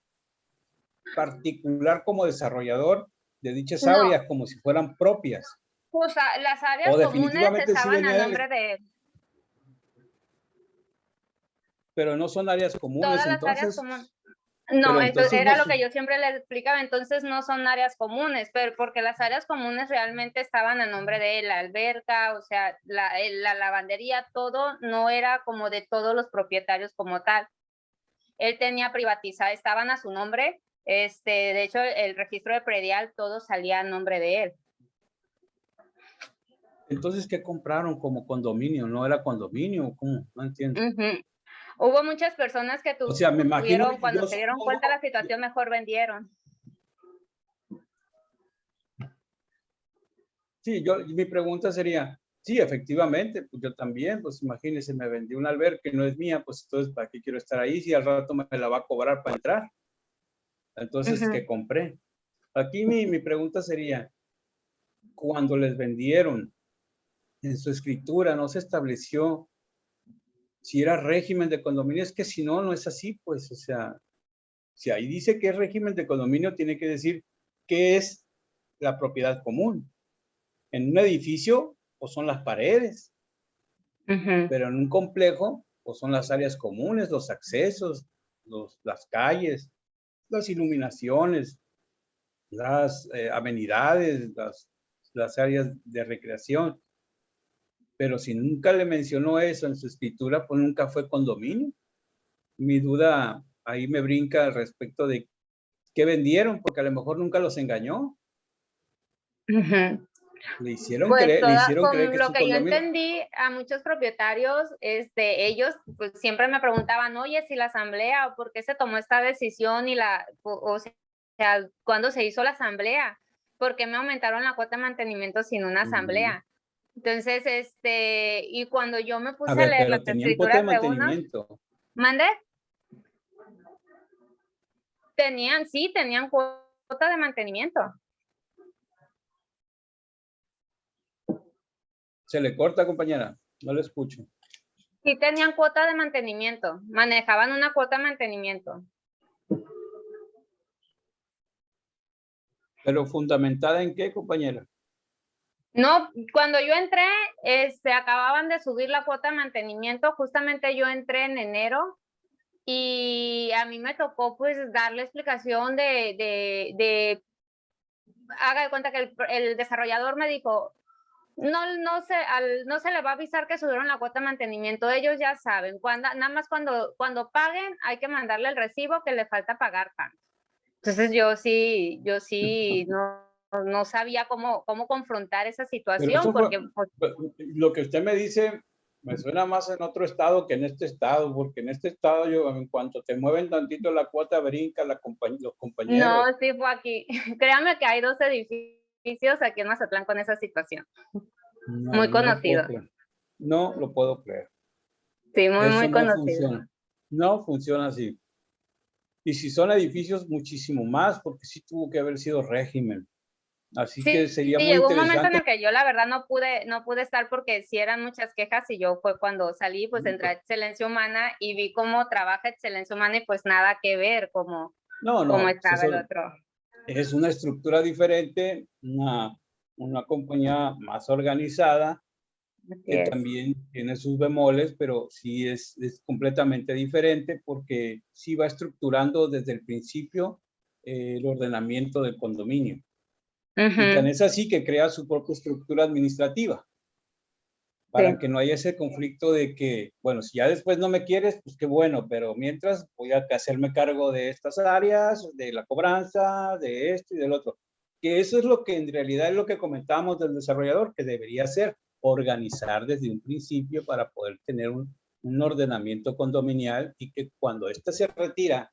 C: particular como desarrollador de dichas áreas, como si fueran propias.
G: Pues las áreas comunes estaban a nombre de él.
C: Pero no son áreas comunes,
G: todas las
C: entonces.
G: Áreas comunes. No, entonces era lo que yo siempre les explicaba, entonces no son áreas comunes, pero porque las áreas comunes realmente estaban a nombre de la alberca, o sea, la lavandería, todo no era como de todos los propietarios como tal. Él tenía privatizada, estaban a su nombre, de hecho el registro de predial todo salía a nombre de él.
C: Entonces, ¿qué compraron como condominio? ¿No era condominio? ¿Cómo? No entiendo.
G: Hubo muchas personas que
C: o sea, me imagino,
G: cuando se dieron cuenta de la situación, mejor vendieron.
C: Sí, mi pregunta sería, sí, efectivamente, pues yo también, pues imagínense, me vendí una alberca que no es mía, pues entonces, ¿para qué quiero estar ahí si al rato me la va a cobrar para entrar? Entonces, ¿qué compré? Aquí mi pregunta sería, cuando les vendieron, en su escritura no se estableció si era régimen de condominio, es que si no, no es así, pues, o sea, si ahí dice que es régimen de condominio, tiene que decir qué es la propiedad común. En un edificio, pues son las paredes, pero en un complejo, pues son las áreas comunes, los accesos, las calles, las iluminaciones, las amenidades, las áreas de recreación. Pero si nunca le mencionó eso en su escritura, pues nunca fue condominio. Mi duda ahí me brinca al respecto de qué vendieron, porque a lo mejor nunca los engañó. Le hicieron
G: pues
C: creer, que
G: lo
C: su
G: que
C: condominio.
G: Yo entendí a muchos propietarios, ellos pues siempre me preguntaban, oye, si la asamblea, ¿por qué se tomó esta decisión? Y o sea, ¿cuándo se hizo la asamblea? ¿Por qué me aumentaron la cuota de mantenimiento sin una asamblea? Entonces, y cuando yo me puse a leer las escrituras de uno, ¿mande? Tenían cuota de mantenimiento.
C: Se le corta, compañera, no le escucho.
G: Sí tenían cuota de mantenimiento, manejaban una cuota de mantenimiento.
C: ¿Pero fundamentada en qué, compañera?
G: No, cuando yo entré, acababan de subir la cuota de mantenimiento, justamente yo entré en enero y a mí me tocó pues darle explicación haga de cuenta que el desarrollador me dijo, no se le va a avisar que subieron la cuota de mantenimiento, ellos ya saben, nada más cuando paguen hay que mandarle el recibo que le falta pagar tanto. Entonces yo sí no sabía cómo confrontar esa situación. Porque
C: lo que usted me dice me suena más en otro estado que en este estado, porque en este estado en cuanto te mueven tantito la cuota brinca los compañeros.
G: No, sí fue aquí. Créame que hay 2 edificios aquí en Mazatlán con esa situación. Muy conocido.
C: No lo puedo creer.
G: Sí, muy conocido.
C: No funciona así. Y si son edificios, muchísimo más, porque sí tuvo que haber sido régimen. Así
G: Sí,
C: que sería
G: sí,
C: muy
G: llegó un momento en
C: interesante.
G: el que yo la verdad no pude estar porque sí eran muchas quejas y yo fue cuando salí, pues entré a Excelencia Humana y vi cómo trabaja Excelencia Humana y pues nada que ver como
C: No,
G: estaba el otro.
C: es una estructura diferente, una compañía más organizada,
G: Así
C: que
G: es.
C: también tiene sus bemoles, pero sí es completamente diferente porque sí va estructurando desde el principio el ordenamiento del condominio. Y tan
G: Ujú,
C: es así que crea su propia estructura administrativa para
G: sí.
C: que no haya ese conflicto de que, bueno, si ya después no me quieres, pues qué bueno, pero mientras voy a hacerme cargo de estas áreas, de la cobranza, de esto y del otro. Que eso es lo que en realidad es lo que comentábamos del desarrollador, que debería hacer, organizar desde un principio para poder tener un ordenamiento condominial y que cuando éste se retira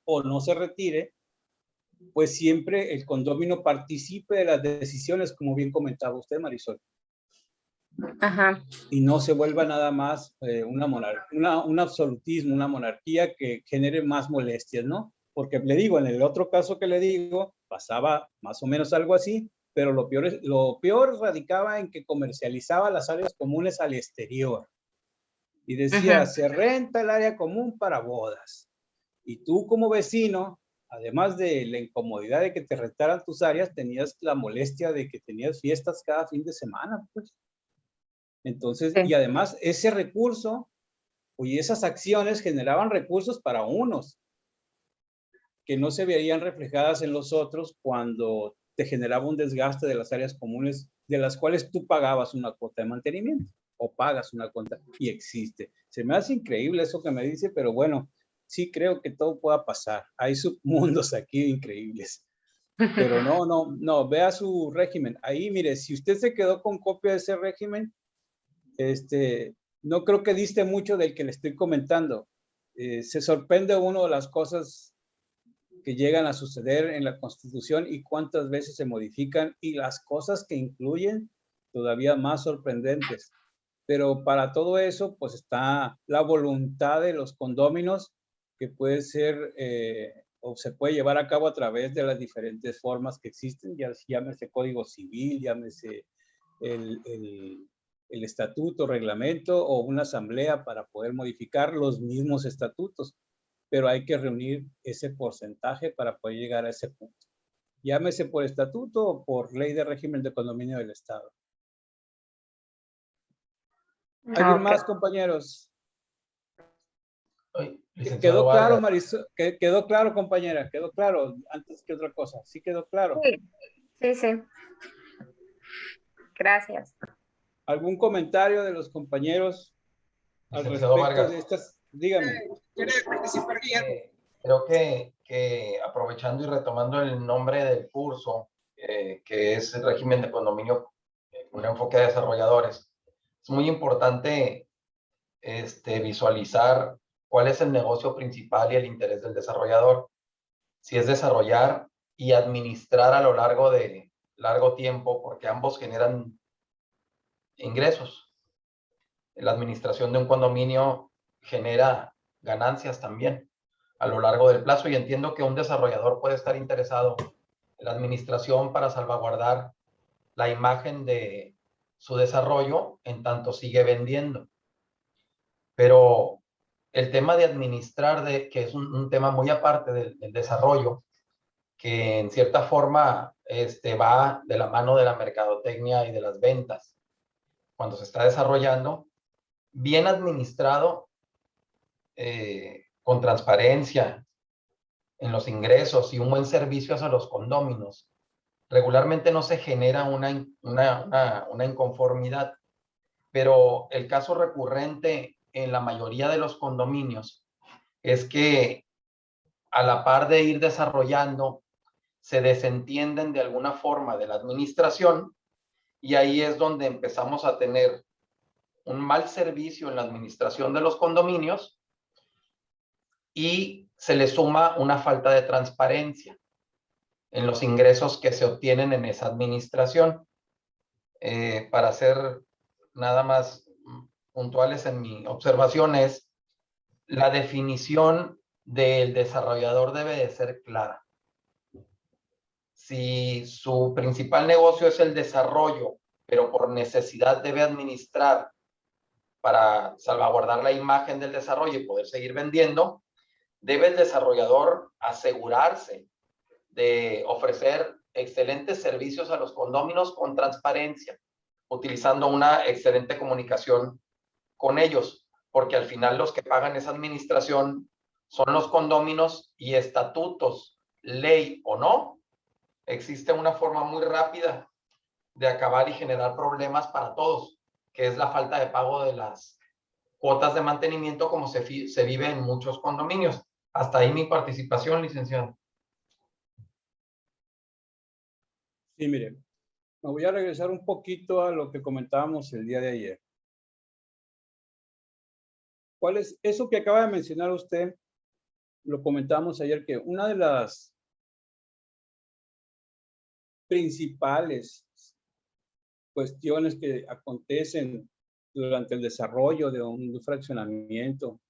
C: o no se retire, pues siempre el condominio participe de las decisiones, como bien comentaba usted, Marisol.
G: Ajá.
C: Y no se vuelva nada más un absolutismo, una monarquía que genere más molestias, ¿no? Porque le digo, en el otro caso que le digo, pasaba más o menos algo así, pero lo peor radicaba en que comercializaba las áreas comunes al exterior. Y decía, se renta el área común para bodas. Y tú como vecino, además de la incomodidad de que te rentaran tus áreas, tenías la molestia de que tenías fiestas cada fin de semana, pues. Entonces, y
G: Sí.
C: además ese recurso y esas acciones generaban recursos para unos que no se veían reflejadas en los otros cuando te generaba un desgaste de las áreas comunes de las cuales tú pagabas una cuota de mantenimiento o pagas una cuota y existe. Se me hace increíble eso que me dice, pero bueno, sí creo que todo pueda pasar. Hay submundos aquí increíbles. Pero no, vea su régimen. Ahí, mire, si usted se quedó con copia de ese régimen, no creo que diste mucho del que le estoy comentando. Se sorprende uno de las cosas que llegan a suceder en la Constitución y cuántas veces se modifican y las cosas que incluyen todavía más sorprendentes. Pero para todo eso, pues está la voluntad de los condóminos que puede ser o se puede llevar a cabo a través de las diferentes formas que existen, ya llámese Código Civil, llámese el estatuto, reglamento o una asamblea para poder modificar los mismos estatutos, pero hay que reunir ese porcentaje para poder llegar a ese punto. Llámese por estatuto o por ley de régimen de condominio del Estado. ¿Alguien más, compañeros? ¿Quedó claro, Marisol? ¿Quedó claro, compañera? ¿Quedó claro? Antes que otra cosa. ¿Sí quedó claro?
G: Sí. Gracias.
C: ¿Algún comentario de los compañeros al
H: Licenciado
C: respecto
H: Vargas.
C: de estas? Dígame.
F: ¿Quiere participar, Guillermo?
H: Creo que aprovechando y retomando el nombre del curso, que es el régimen de condominio, un enfoque de desarrolladores, es muy importante visualizar cuál es el negocio principal y el interés del desarrollador. Si es desarrollar y administrar a lo largo de largo tiempo, porque ambos generan ingresos. La administración de un condominio genera ganancias también a lo largo del plazo, y entiendo que un desarrollador puede estar interesado en la administración para salvaguardar la imagen de su desarrollo en tanto sigue vendiendo. Pero el tema de administrar, que es un tema muy aparte del desarrollo, que en cierta forma va de la mano de la mercadotecnia y de las ventas. Cuando se está desarrollando, bien administrado, con transparencia en los ingresos y un buen servicio hacia los condóminos, regularmente no se genera una inconformidad. Pero el caso recurrente en la mayoría de los condominios es que a la par de ir desarrollando, se desentienden de alguna forma de la administración, y ahí es donde empezamos a tener un mal servicio en la administración de los condominios y se le suma una falta de transparencia en los ingresos que se obtienen en esa administración. Para ser nada más puntuales en mi observación, es la definición del desarrollador debe de ser clara. si su principal negocio es el desarrollo, pero por necesidad debe administrar para salvaguardar la imagen del desarrollo y poder seguir vendiendo, debe el desarrollador asegurarse de ofrecer excelentes servicios a los condóminos con transparencia, utilizando una excelente comunicación con ellos, porque al final los que pagan esa administración son los condóminos y estatutos, ley o no, existe una forma muy rápida de acabar y generar problemas para todos, que es la falta de pago de las cuotas de mantenimiento como se vive en muchos condominios. Hasta ahí mi participación, licenciado.
C: Sí, mire, me voy a regresar un poquito a lo que comentábamos el día de ayer. ¿Cuál es eso que acaba de mencionar usted? Lo comentábamos ayer, que una de las principales cuestiones que acontecen durante el desarrollo de un fraccionamiento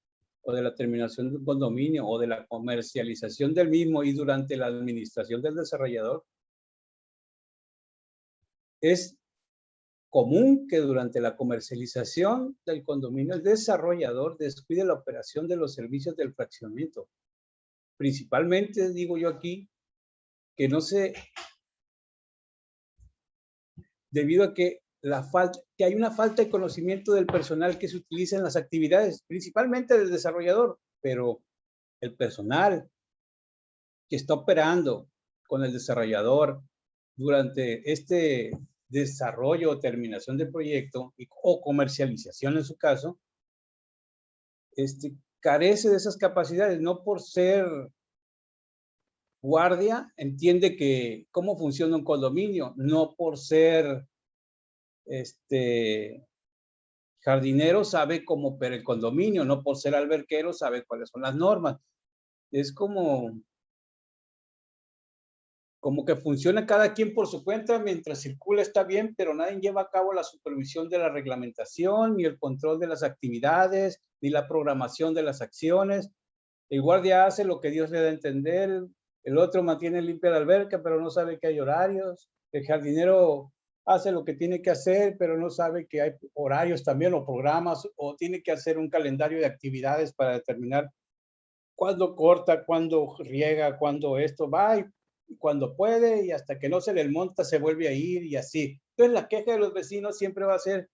C: o de la terminación de un condominio o de la comercialización del mismo y durante la administración del desarrollador, es común que durante la comercialización del condominio el desarrollador descuide la operación de los servicios del fraccionamiento. Principalmente, digo yo aquí, que no se... debido a que hay una falta de conocimiento del personal que se utiliza en las actividades, principalmente del desarrollador, pero el personal que está operando con el desarrollador durante este desarrollo o terminación del proyecto o comercialización en su caso, carece de esas capacidades, no por ser guardia, entiende que cómo funciona un condominio, no por ser jardinero sabe cómo opera el condominio, no por ser alberquero sabe cuáles son las normas. Es como que funciona cada quien por su cuenta, mientras circula está bien, pero nadie lleva a cabo la supervisión de la reglamentación, ni el control de las actividades, ni la programación de las acciones. El guardia hace lo que Dios le da a entender, el otro mantiene limpia la alberca, pero no sabe que hay horarios. El jardinero hace lo que tiene que hacer, pero no sabe que hay horarios también o programas, o tiene que hacer un calendario de actividades para determinar cuándo corta, cuándo riega, cuándo esto va y cuando puede, y hasta que no se le monta se vuelve a ir y así. Entonces la queja de los vecinos siempre va a ser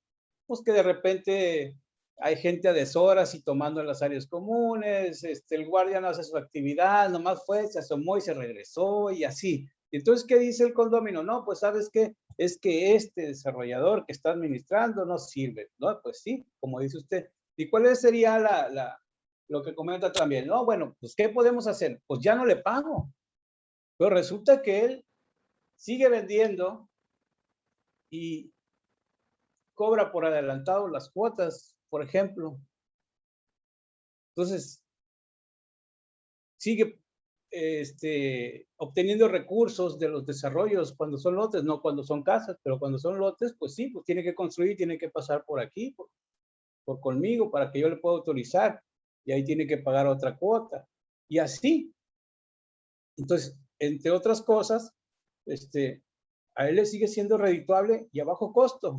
C: pues que de repente hay gente a deshoras y tomando en las áreas comunes, el guardia no hace su actividad, nomás fue, se asomó y se regresó y así. Entonces, ¿qué dice el condominio? No, pues ¿sabes qué? Es que este desarrollador que está administrando no sirve. No, pues sí, como dice usted. ¿Y cuál sería lo que comenta también? No, bueno, pues ¿qué podemos hacer? Pues ya no le pago. Pero resulta que él sigue vendiendo y cobra por adelantado las cuotas, por ejemplo. Entonces, sigue obteniendo recursos de los desarrollos cuando son lotes, no cuando son casas, pero cuando son lotes, pues sí, pues tiene que construir, tiene que pasar por aquí, por conmigo, para que yo le pueda autorizar, y ahí tiene que pagar otra cuota, y así. Entonces, entre otras cosas, a él le sigue siendo redituable y a bajo costo,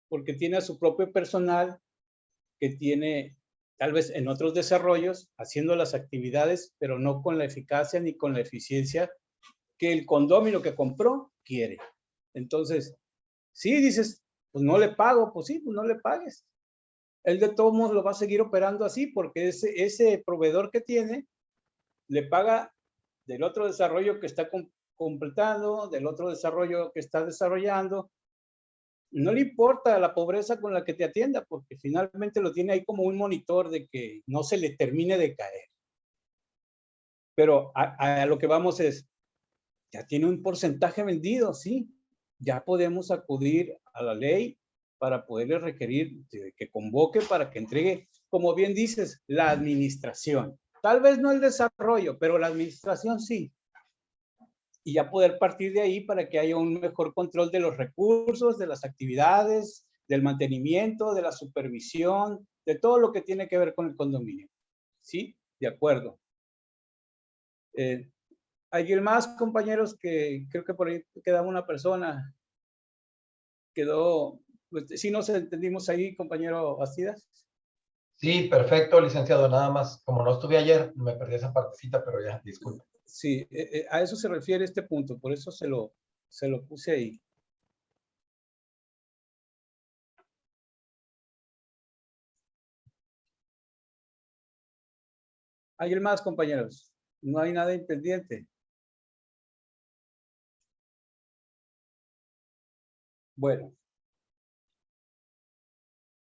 C: porque tiene a su propio personal que tiene tal vez en otros desarrollos haciendo las actividades, pero no con la eficacia ni con la eficiencia que el condominio que compró quiere. Entonces, sí dices, pues no le pago, pues sí, pues no le pagues. Él de todos modos lo va a seguir operando así porque ese proveedor que tiene le paga del otro desarrollo que está completando, del otro desarrollo que está desarrollando. No le importa la pobreza con la que te atienda, porque finalmente lo tiene ahí como un monitor de que no se le termine de caer. Pero a lo que vamos es, ya tiene un porcentaje vendido, sí. Ya podemos acudir a la ley para poderle requerir que convoque para que entregue, como bien dices, la administración. Tal vez no el desarrollo, pero la administración sí. Y ya poder partir de ahí para que haya un mejor control de los recursos, de las actividades, del mantenimiento, de la supervisión, de todo lo que tiene que ver con el condominio. ¿Sí? De acuerdo. ¿Alguien más, compañeros? Que creo que por ahí quedaba una persona. Quedó, pues, sí nos entendimos ahí, compañero Bastidas.
H: Sí, perfecto, licenciado. Nada más, como no estuve ayer, me perdí esa partecita, pero ya, disculpe.
C: Sí, a eso se refiere este punto, por eso se lo puse ahí. ¿Alguien más, compañeros? No hay nada impendiente. Bueno.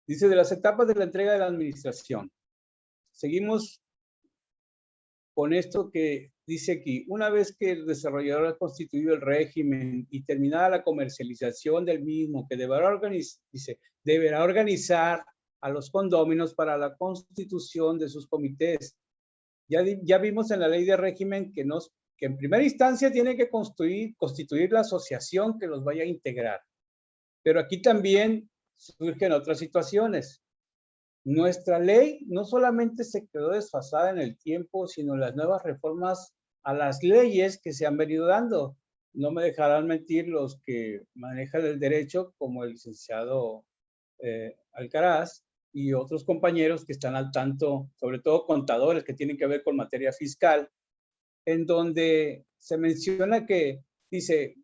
C: Dice, de las etapas de la entrega de la administración. Seguimos con esto que dice aquí. Una vez que el desarrollador ha constituido el régimen y terminada la comercialización del mismo, que deberá organizar a los condóminos para la constitución de sus comités. Ya vimos en la ley de régimen que en primera instancia tiene que constituir la asociación que los vaya a integrar. Pero aquí también surgen otras situaciones. Nuestra ley no solamente se quedó desfasada en el tiempo, sino las nuevas reformas a las leyes que se han venido dando. No me dejarán mentir los que manejan el derecho, como el licenciado Alcaraz y otros compañeros que están al tanto, sobre todo contadores que tienen que ver con materia fiscal, en donde se menciona que dice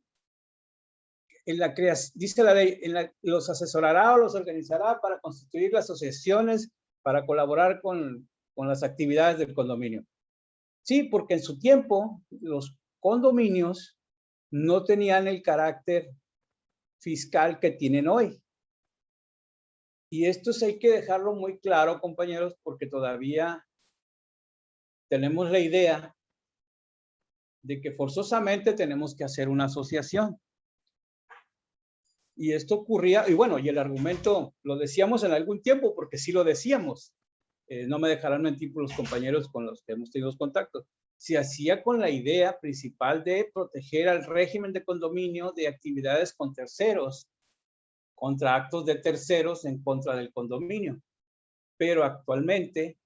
C: la ley, los asesorará o los organizará para constituir las asociaciones para colaborar con las actividades del condominio. Sí, porque en su tiempo los condominios no tenían el carácter fiscal que tienen hoy. Y esto hay que dejarlo muy claro, compañeros, porque todavía tenemos la idea de que forzosamente tenemos que hacer una asociación. Y esto ocurría, y bueno, y el argumento lo decíamos en algún tiempo, porque sí lo decíamos. No me dejarán mentir por los compañeros con los que hemos tenido contacto. Se hacía con la idea principal de proteger al régimen de condominio de actividades con terceros, contra actos de terceros en contra del condominio. Pero actualmente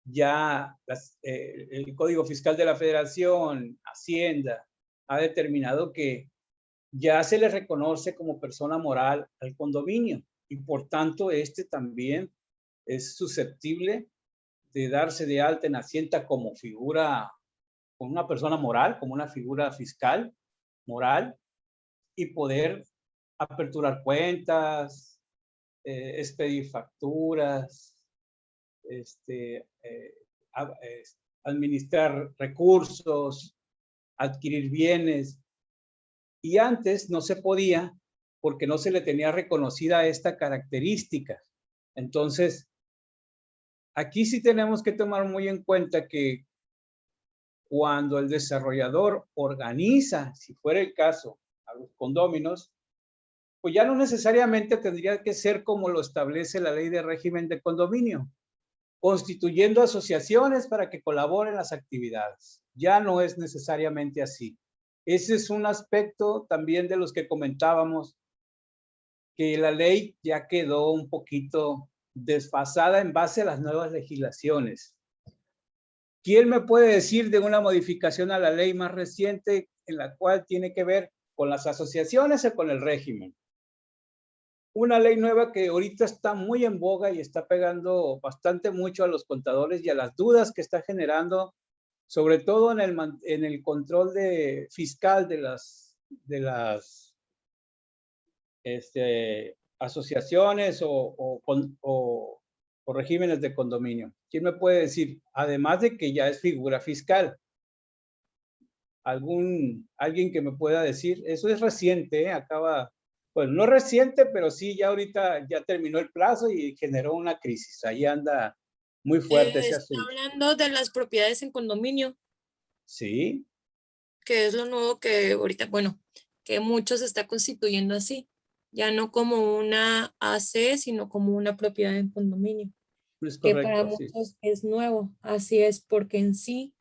C: ya el Código Fiscal de la Federación, Hacienda, ha determinado que ya se le reconoce como persona moral al condominio y por tanto este también es susceptible de darse de alta en Hacienda como figura, como una persona moral, como una figura fiscal moral y poder aperturar cuentas, expedir facturas, administrar recursos, adquirir bienes. Y antes no se podía porque no se le tenía reconocida esta característica. Entonces, aquí sí tenemos que tomar muy en cuenta que cuando el desarrollador organiza, si fuera el caso, a los condóminos, pues ya no necesariamente tendría que ser como lo establece la ley de régimen de condominio, constituyendo asociaciones para que colaboren en las actividades. Ya no es necesariamente así. Ese es un aspecto también de los que comentábamos, que la ley ya quedó un poquito desfasada en base a las nuevas legislaciones. ¿Quién me puede decir de una modificación a la ley más reciente en la cual tiene que ver con las asociaciones o con el régimen? Una ley nueva que ahorita está muy en boga y está pegando bastante mucho a los contadores y a las dudas que está generando, sobre todo en el control fiscal de las asociaciones o regímenes de condominio. ¿Quién me puede decir? Además de que ya es figura fiscal. ¿Alguien que me pueda decir? Eso es reciente, acaba, bueno, no reciente, pero sí, ya ahorita ya terminó el plazo y generó una crisis. Ahí anda muy fuerte ese asunto.
J: Está hablando de las propiedades en condominio.
C: Sí.
J: Que es lo nuevo que ahorita, bueno, que muchos se está constituyendo así. Ya no como una AC, sino como una propiedad en condominio.
C: Es
J: que
C: correcto,
J: para muchos es nuevo. Así es, porque en sí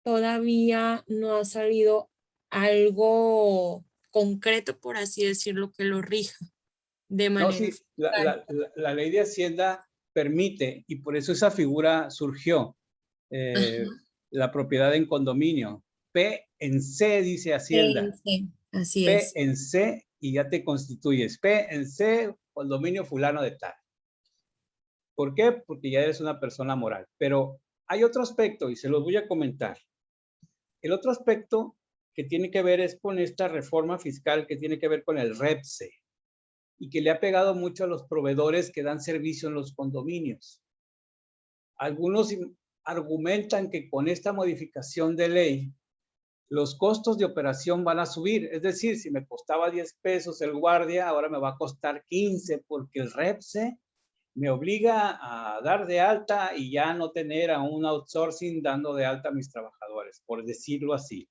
J: todavía no ha salido algo concreto, por así decirlo, que lo rija de manera.
C: No, sí, la ley de Hacienda permite, y por eso esa figura surgió, la propiedad en condominio. P en C, dice Hacienda.
J: Sí, así
C: P
J: es.
C: en C y ya te constituyes. P en C, condominio fulano de tal. ¿Por qué? Porque ya eres una persona moral. Pero hay otro aspecto y se los voy a comentar. El otro aspecto que tiene que ver es con esta reforma fiscal que tiene que ver con el REPSE y que le ha pegado mucho a los proveedores que dan servicio en los condominios. Algunos argumentan que con esta modificación de ley los costos de operación van a subir. Es decir, si me costaba 10 pesos el guardia, ahora me va a costar 15 porque el REPSE me obliga a dar de alta y ya no tener a un outsourcing dando de alta a mis trabajadores, por decirlo así.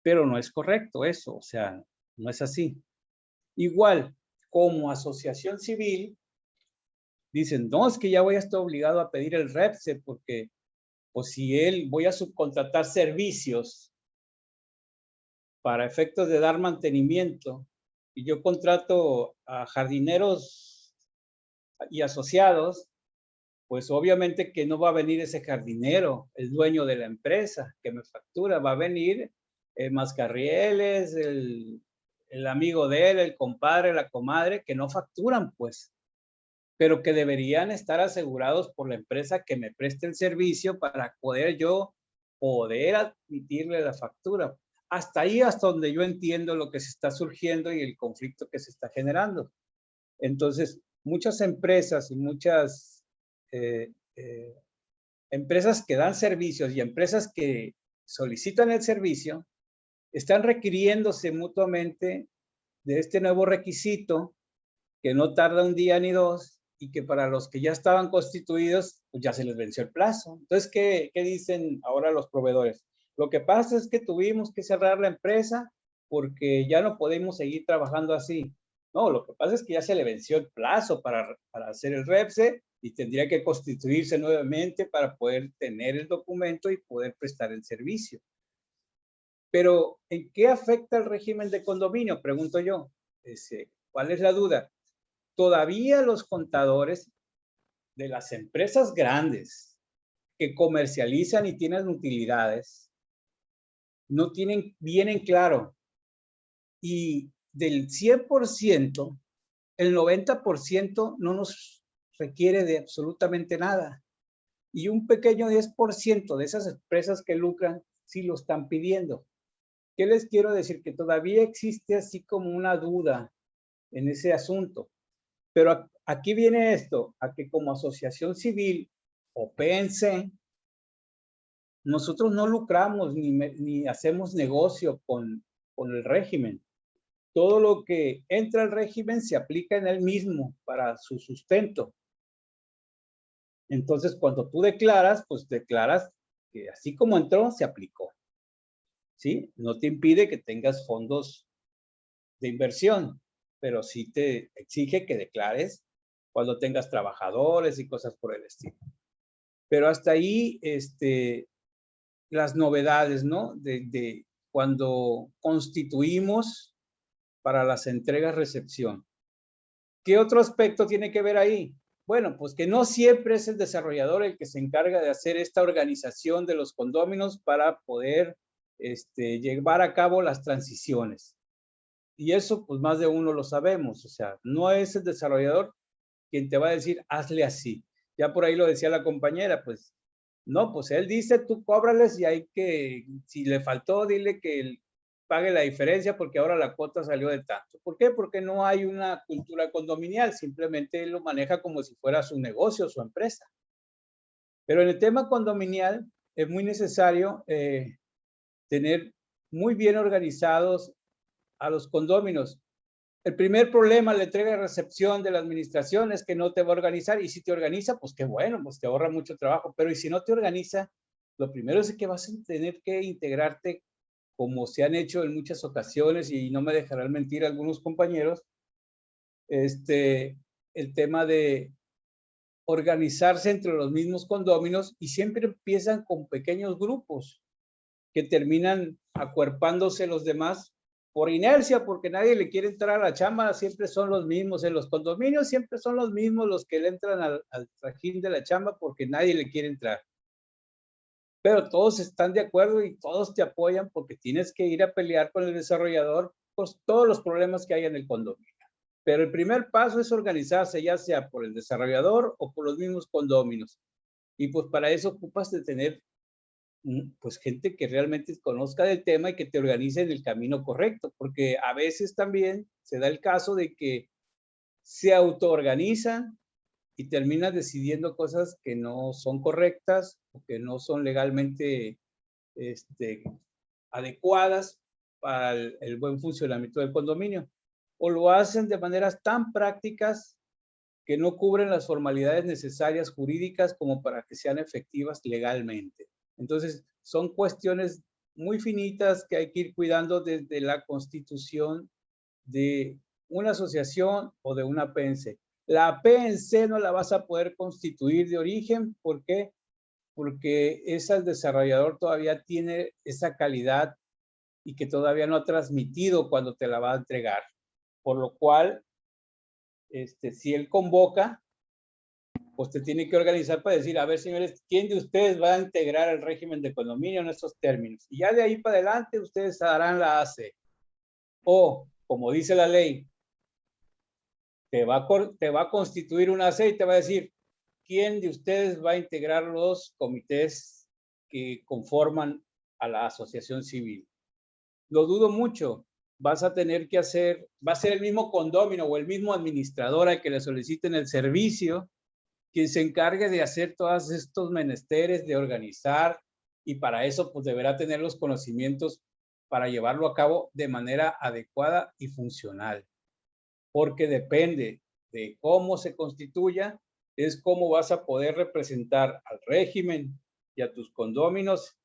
C: Pero no es correcto eso, o sea, no es así. Igual, como asociación civil, dicen, no, es que ya voy a estar obligado a pedir el REPSE porque, o si voy a subcontratar servicios para efectos de dar mantenimiento y yo contrato a jardineros y asociados, pues obviamente que no va a venir ese jardinero, el dueño de la empresa que me factura, va a venir Mascarrieles, el amigo de él, el compadre, la comadre, que no facturan pues, pero que deberían estar asegurados por la empresa que me preste el servicio para poder yo admitirle la factura. Hasta ahí, hasta donde yo entiendo lo que se está surgiendo y el conflicto que se está generando. Entonces, muchas empresas y muchas empresas que dan servicios y empresas que solicitan el servicio están requiriéndose mutuamente de este nuevo requisito que no tarda un día ni dos y que para los que ya estaban constituidos, pues ya se les venció el plazo. Entonces, ¿qué dicen ahora los proveedores? Lo que pasa es que tuvimos que cerrar la empresa porque ya no podemos seguir trabajando así. No, lo que pasa es que ya se le venció el plazo para hacer el REPSE y tendría que constituirse nuevamente para poder tener el documento y poder prestar el servicio. Pero, ¿en qué afecta el régimen de condominio? Pregunto yo. ¿Cuál es la duda? Todavía los contadores de las empresas grandes que comercializan y tienen utilidades no tienen bien en claro. Y del 100%, el 90% no nos requiere de absolutamente nada. Y un pequeño 10% de esas empresas que lucran sí lo están pidiendo. ¿Qué les quiero decir? Que todavía existe así como una duda en ese asunto. Pero aquí viene esto, a que como asociación civil o PNC, nosotros no lucramos ni hacemos negocio con el régimen. Todo lo que entra al régimen se aplica en él mismo para su sustento. Entonces, cuando tú declaras, pues declaras que así como entró, se aplicó. ¿Sí? No te impide que tengas fondos de inversión, pero sí te exige que declares cuando tengas trabajadores y cosas por el estilo. Pero hasta ahí, las novedades, ¿no? De cuando constituimos para las entregas-recepción. ¿Qué otro aspecto tiene que ver ahí? Bueno, pues que no siempre es el desarrollador el que se encarga de hacer esta organización de los condóminos para poder llevar a cabo las transiciones. Y eso, pues más de uno lo sabemos. O sea, no es el desarrollador quien te va a decir, hazle así. Ya por ahí lo decía la compañera, pues, no, pues él dice, tú cóbrales y hay que, si le faltó, dile que él pague la diferencia porque ahora la cuota salió de tanto. ¿Por qué? Porque no hay una cultura condominial, simplemente él lo maneja como si fuera su negocio, su empresa. Pero en el tema condominial es muy necesario tener muy bien organizados a los condóminos. El primer problema, la entrega y recepción de la administración es que no te va a organizar, y si te organiza, pues qué bueno, pues te ahorra mucho trabajo, pero y si no te organiza, lo primero es que vas a tener que integrarte como se han hecho en muchas ocasiones, y no me dejarán mentir algunos compañeros, el tema de organizarse entre los mismos condóminos, y siempre empiezan con pequeños grupos que terminan acuerpándose los demás por inercia, porque nadie le quiere entrar a la chamba, siempre son los mismos, en los condominios siempre son los mismos los que le entran al trajín de la chamba porque nadie le quiere entrar. pero todos están de acuerdo y todos te apoyan porque tienes que ir a pelear con el desarrollador por todos los problemas que hay en el condominio. Pero el primer paso es organizarse, ya sea por el desarrollador o por los mismos condóminos. Y pues para eso ocupas de tener pues gente que realmente conozca del tema y que te organice en el camino correcto, porque a veces también se da el caso de que se autoorganizan y terminan decidiendo cosas que no son correctas o que no son legalmente adecuadas para el buen funcionamiento del condominio. O lo hacen de maneras tan prácticas que no cubren las formalidades necesarias jurídicas como para que sean efectivas legalmente. Entonces, son cuestiones muy finitas que hay que ir cuidando desde la constitución de una asociación o de una PNC. La PNC no la vas a poder constituir de origen. ¿Por qué? Porque el desarrollador todavía tiene esa calidad y que todavía no ha transmitido cuando te la va a entregar. Por lo cual, si él convoca, pues te tiene que organizar para decir, a ver, señores, ¿quién de ustedes va a integrar el régimen de condominio en estos términos? Y ya de ahí para adelante ustedes harán la AC. O, como dice la ley, te va a constituir una AC y te va a decir, ¿quién de ustedes va a integrar los comités que conforman a la asociación civil? Lo dudo mucho. Vas a tener que hacer, va a ser el mismo condómino o el mismo administrador al que le soliciten el servicio quien se encargue de hacer todos estos menesteres, de organizar, y para eso pues deberá tener los conocimientos para llevarlo a cabo de manera adecuada y funcional. Porque depende de cómo se constituya, es cómo vas a poder representar al régimen y a tus condóminos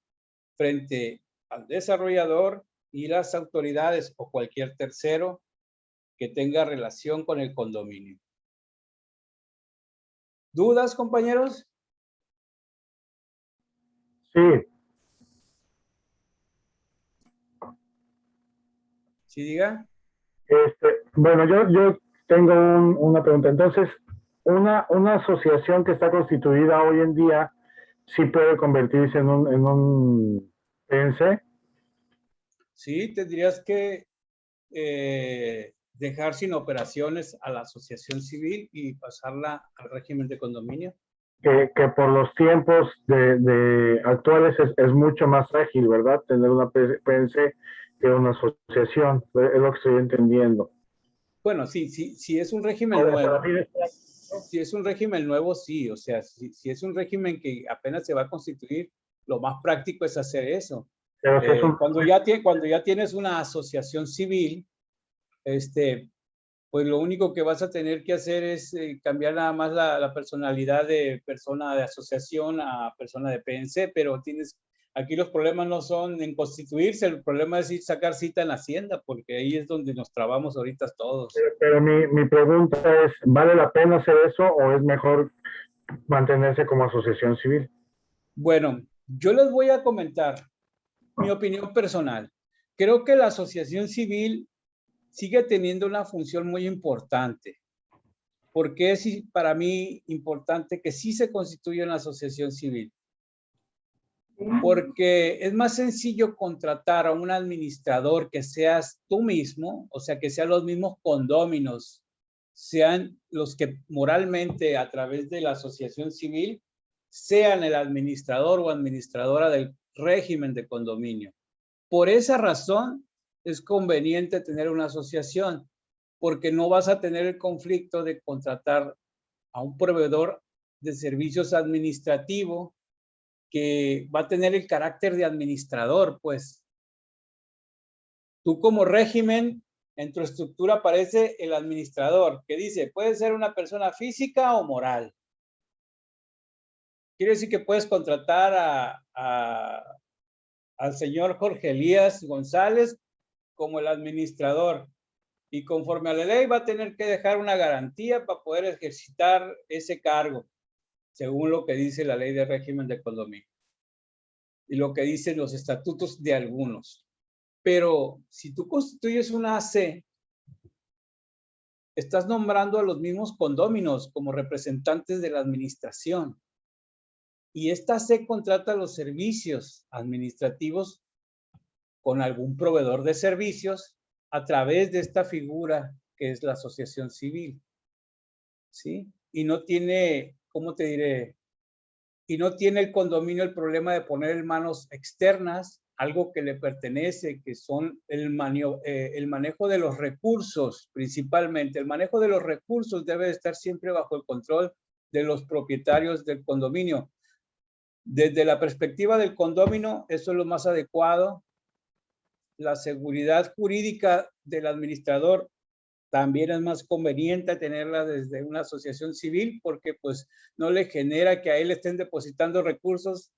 C: frente al desarrollador y las autoridades o cualquier tercero que tenga relación con el condominio. ¿Dudas, compañeros?
I: Sí.
C: ¿Sí, diga?
I: Bueno, yo tengo una pregunta. Entonces, una asociación que está constituida hoy en día, ¿sí puede convertirse en un PNC?
C: Sí, tendrías que dejar sin operaciones a la asociación civil y pasarla al régimen de condominio.
I: Que por los tiempos de actuales es mucho más ágil, ¿verdad? Tener una PNC que una asociación, es lo que estoy entendiendo.
C: Bueno, sí, si es un régimen nuevo. Si es un régimen nuevo, sí. O sea, si es un régimen que apenas se va a constituir, lo más práctico es hacer eso.
I: Pero si es
C: cuando ya tienes una asociación civil, pues lo único que vas a tener que hacer es cambiar nada más la personalidad de persona de asociación a persona de PNC, pero aquí los problemas no son en constituirse, el problema es ir sacar cita en Hacienda, porque ahí es donde nos trabamos ahorita todos.
I: Pero mi pregunta es, ¿vale la pena hacer eso o es mejor mantenerse como asociación civil?
C: Bueno, yo les voy a comentar mi opinión personal. Creo que la asociación civil sigue teniendo una función muy importante. Porque es para mí importante que sí se constituya una asociación civil. Porque es más sencillo contratar a un administrador que seas tú mismo, o sea, que sean los mismos condóminos, sean los que moralmente a través de la asociación civil sean el administrador o administradora del régimen de condominio. Por esa razón es conveniente tener una asociación, porque no vas a tener el conflicto de contratar a un proveedor de servicios administrativos que va a tener el carácter de administrador, pues. Tú como régimen, en tu estructura aparece el administrador, que dice, puede ser una persona física o moral. Quiere decir que puedes contratar al señor Jorge Elías González como el administrador. Y conforme a la ley va a tener que dejar una garantía para poder ejercitar ese cargo, según lo que dice la ley de régimen de condominio y lo que dicen los estatutos de algunos. Pero si tú constituyes una AC, estás nombrando a los mismos condóminos como representantes de la administración. y esta AC contrata los servicios administrativos con algún proveedor de servicios a través de esta figura que es la asociación civil, ¿sí? Y no tiene, ¿cómo te diré? Y no tiene el condominio el problema de poner en manos externas algo que le pertenece, que son el manejo de los recursos, principalmente. El manejo de los recursos debe estar siempre bajo el control de los propietarios del condominio. Desde la perspectiva del condominio, eso es lo más adecuado. La seguridad jurídica del administrador también es más conveniente tenerla desde una asociación civil porque pues no le genera que a él estén depositando recursos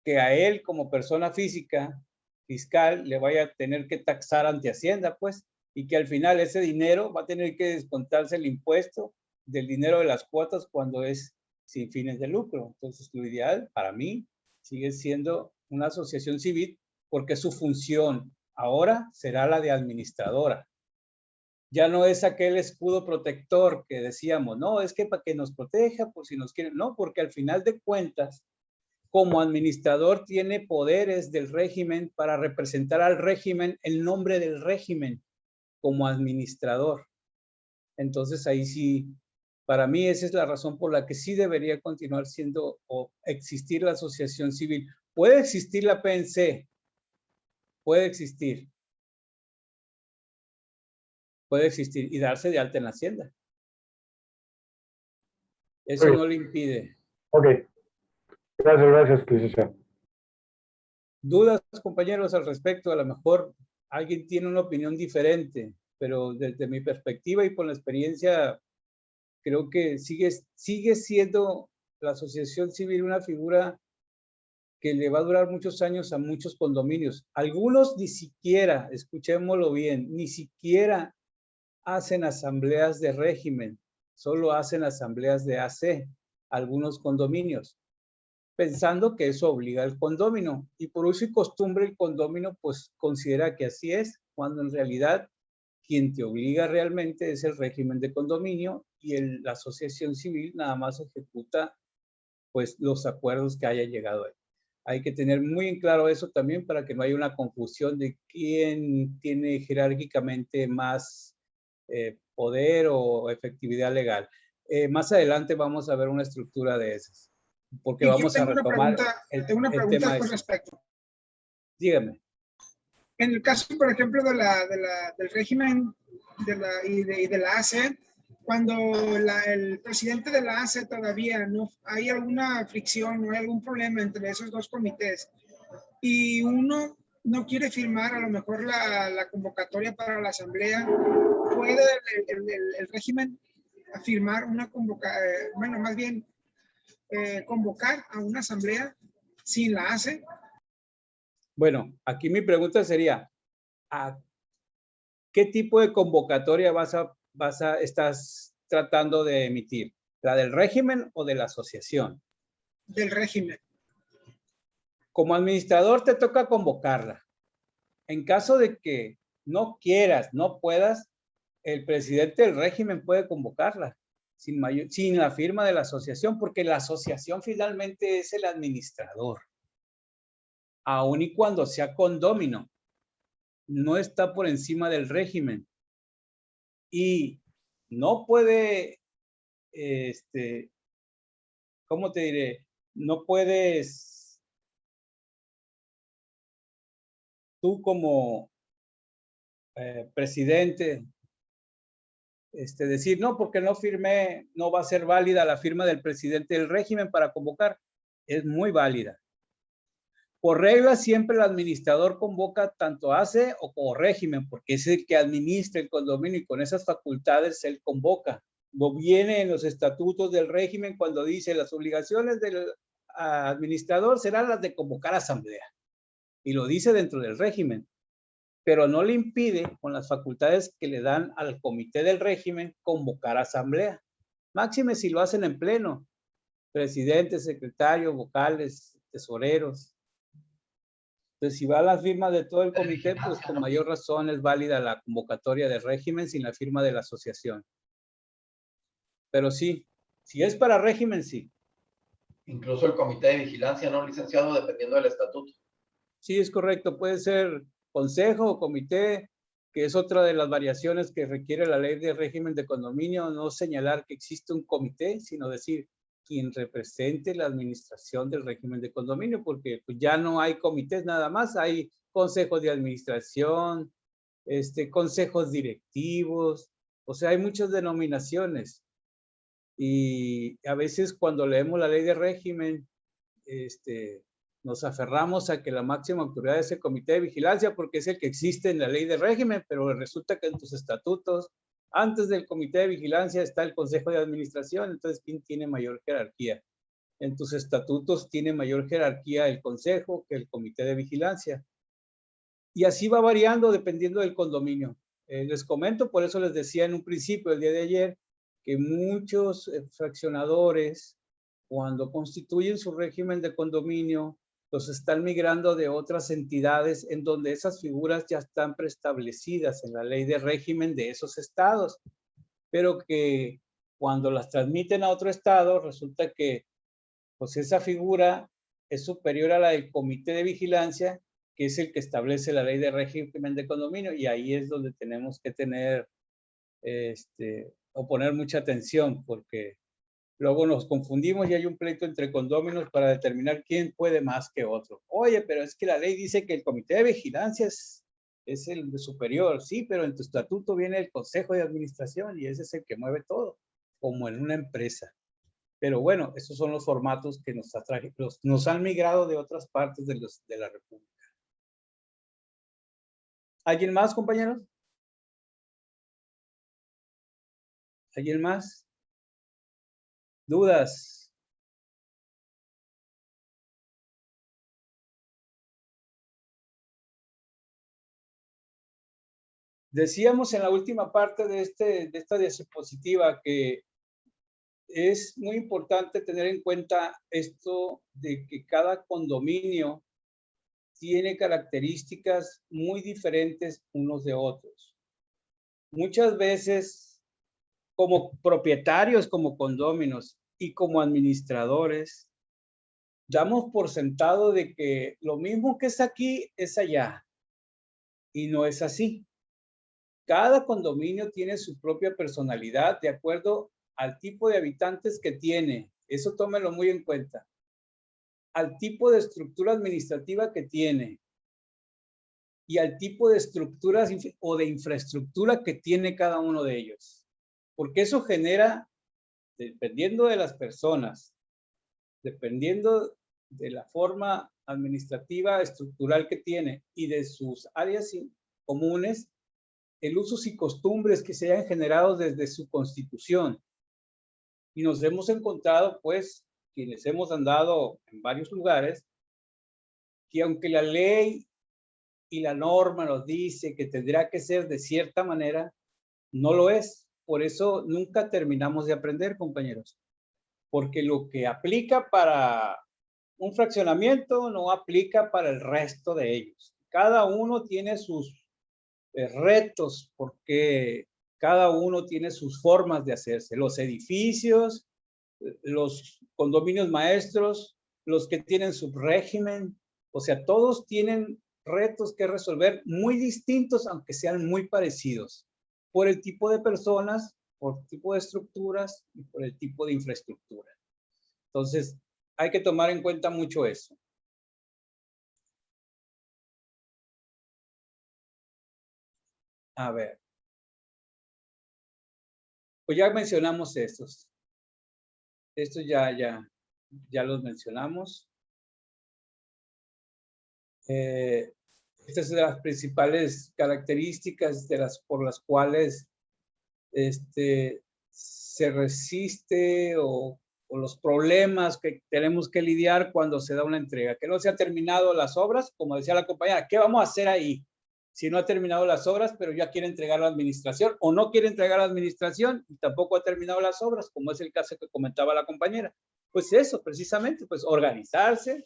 C: que a él como persona física, fiscal, le vaya a tener que taxar ante Hacienda, pues, y que al final ese dinero va a tener que descontarse el impuesto del dinero de las cuotas cuando es sin fines de lucro. Entonces, lo ideal para mí sigue siendo una asociación civil porque su función ahora será la de administradora. Ya no es aquel escudo protector que decíamos, no, es que para que nos proteja, por si nos quieren. No, porque al final de cuentas, como administrador tiene poderes del régimen para representar al régimen en nombre del régimen como administrador. Entonces ahí sí, para mí esa es la razón por la que sí debería continuar siendo o existir la asociación civil. Puede existir la PNC, puede existir y darse de alta en la Hacienda. Eso no le impide.
I: Ok. Gracias, licenciado.
C: ¿Dudas, compañeros, al respecto? A lo mejor alguien tiene una opinión diferente, pero desde mi perspectiva y por la experiencia, creo que sigue siendo la asociación civil una figura que le va a durar muchos años a muchos condominios. Algunos ni siquiera, escuchémoslo bien, ni siquiera hacen asambleas de régimen, solo hacen asambleas de AC, algunos condominios, pensando que eso obliga al condómino. Y por uso y costumbre el condómino pues considera que así es, cuando en realidad quien te obliga realmente es el régimen de condominio y la asociación civil nada más ejecuta pues los acuerdos que haya llegado ahí. Hay que tener muy en claro eso también para que no haya una confusión de quién tiene jerárquicamente más poder o efectividad legal. Más adelante vamos a ver una estructura de esas, porque vamos a retomar
F: tengo una pregunta con respecto.
C: Dígame.
F: En el caso, por ejemplo, del régimen y de la AC, cuando el presidente de la AC todavía no hay alguna fricción, no hay algún problema entre esos dos comités, y uno no quiere firmar a lo mejor la convocatoria para la asamblea, ¿puede el régimen firmar una convocatoria, bueno, más bien convocar a una asamblea sin la ACE?
C: Bueno, aquí mi pregunta sería, ¿a qué tipo de convocatoria estás tratando de emitir? ¿La del régimen o de la asociación?
F: Del régimen.
C: Como administrador te toca convocarla. En caso de que no quieras, no puedas, el presidente del régimen puede convocarla sin la firma de la asociación, porque la asociación finalmente es el administrador. Aun y cuando sea condómino, no está por encima del régimen. Y no puede, ¿cómo te diré? No puedes, tú como presidente, decir, no, porque no firmé, no va a ser válida la firma del presidente del régimen para convocar. Es muy válida. Por regla, siempre el administrador convoca tanto ACE o como régimen, porque es el que administra el condominio y con esas facultades él convoca. No viene en los estatutos del régimen cuando dice las obligaciones del administrador serán las de convocar asamblea. Y lo dice dentro del régimen, pero no le impide con las facultades que le dan al comité del régimen convocar asamblea. Máxime si lo hacen en pleno. Presidentes, secretarios, vocales, tesoreros. Entonces, si va a la firma de todo el comité, pues con mayor razón es válida la convocatoria del régimen sin la firma de la asociación. Pero sí, si es para régimen, sí.
H: Incluso el comité de vigilancia, ¿no, licenciado? Dependiendo del estatuto.
C: Sí, es correcto. Puede ser consejo o comité, que es otra de las variaciones que requiere la ley de régimen de condominio, no señalar que existe un comité, sino decir quien represente la administración del régimen de condominio, porque pues, ya no hay comités nada más, hay consejos de administración, consejos directivos, o sea, hay muchas denominaciones. Y a veces cuando leemos la ley de régimen, nos aferramos a que la máxima autoridad es el comité de vigilancia porque es el que existe en la ley de régimen, pero resulta que en tus estatutos, antes del comité de vigilancia está el consejo de administración, entonces ¿quién tiene mayor jerarquía? En tus estatutos tiene mayor jerarquía el consejo que el comité de vigilancia. Y así va variando dependiendo del condominio. Les comento, por eso les decía en un principio, el día de ayer, que muchos fraccionadores, cuando constituyen su régimen de condominio, los están migrando de otras entidades en donde esas figuras ya están preestablecidas en la ley de régimen de esos estados, pero que cuando las transmiten a otro estado, resulta que pues esa figura es superior a la del comité de vigilancia, que es el que establece la ley de régimen de condominio, y ahí es donde tenemos que tener, o poner mucha atención, porque luego nos confundimos y hay un pleito entre condóminos para determinar quién puede más que otro. Oye, pero es que la ley dice que el comité de vigilancia es el superior. Sí, pero en tu estatuto viene el consejo de administración y ese es el que mueve todo, como en una empresa. Pero bueno, esos son los formatos que nos han migrado de otras partes de la República. ¿Alguien más, compañeros? ¿Alguien más? ¿Dudas? Decíamos en la última parte de esta diapositiva que es muy importante tener en cuenta esto de que cada condominio tiene características muy diferentes unos de otros. Muchas veces, como propietarios, como condóminos y como administradores, damos por sentado de que lo mismo que es aquí es allá. Y no es así. Cada condominio tiene su propia personalidad de acuerdo al tipo de habitantes que tiene. Eso tómenlo muy en cuenta. Al tipo de estructura administrativa que tiene. Y al tipo de estructuras o de infraestructura que tiene cada uno de ellos. Porque eso genera, dependiendo de las personas, dependiendo de la forma administrativa estructural que tiene y de sus áreas comunes, el usos y costumbres que se hayan generado desde su constitución. Y nos hemos encontrado, pues, quienes hemos andado en varios lugares, que aunque la ley y la norma nos dice que tendrá que ser de cierta manera, no lo es. Por eso nunca terminamos de aprender, compañeros. Porque lo que aplica para un fraccionamiento no aplica para el resto de ellos. Cada uno tiene sus retos porque cada uno tiene sus formas de hacerse. Los edificios, los condominios maestros, los que tienen subrégimen, o sea, todos tienen retos que resolver muy distintos, aunque sean muy parecidos, por el tipo de personas, por el tipo de estructuras y por el tipo de infraestructura. Entonces, hay que tomar en cuenta mucho eso. A ver. Pues ya mencionamos estos. Estos ya los mencionamos. Estas son las principales características por las cuales se resiste o los problemas que tenemos que lidiar cuando se da una entrega. Que no se han terminado las obras, como decía la compañera, ¿qué vamos a hacer ahí? Si no ha terminado las obras, pero ya quiere entregar la administración, o no quiere entregar la administración y tampoco ha terminado las obras, como es el caso que comentaba la compañera. Pues eso, precisamente, pues organizarse,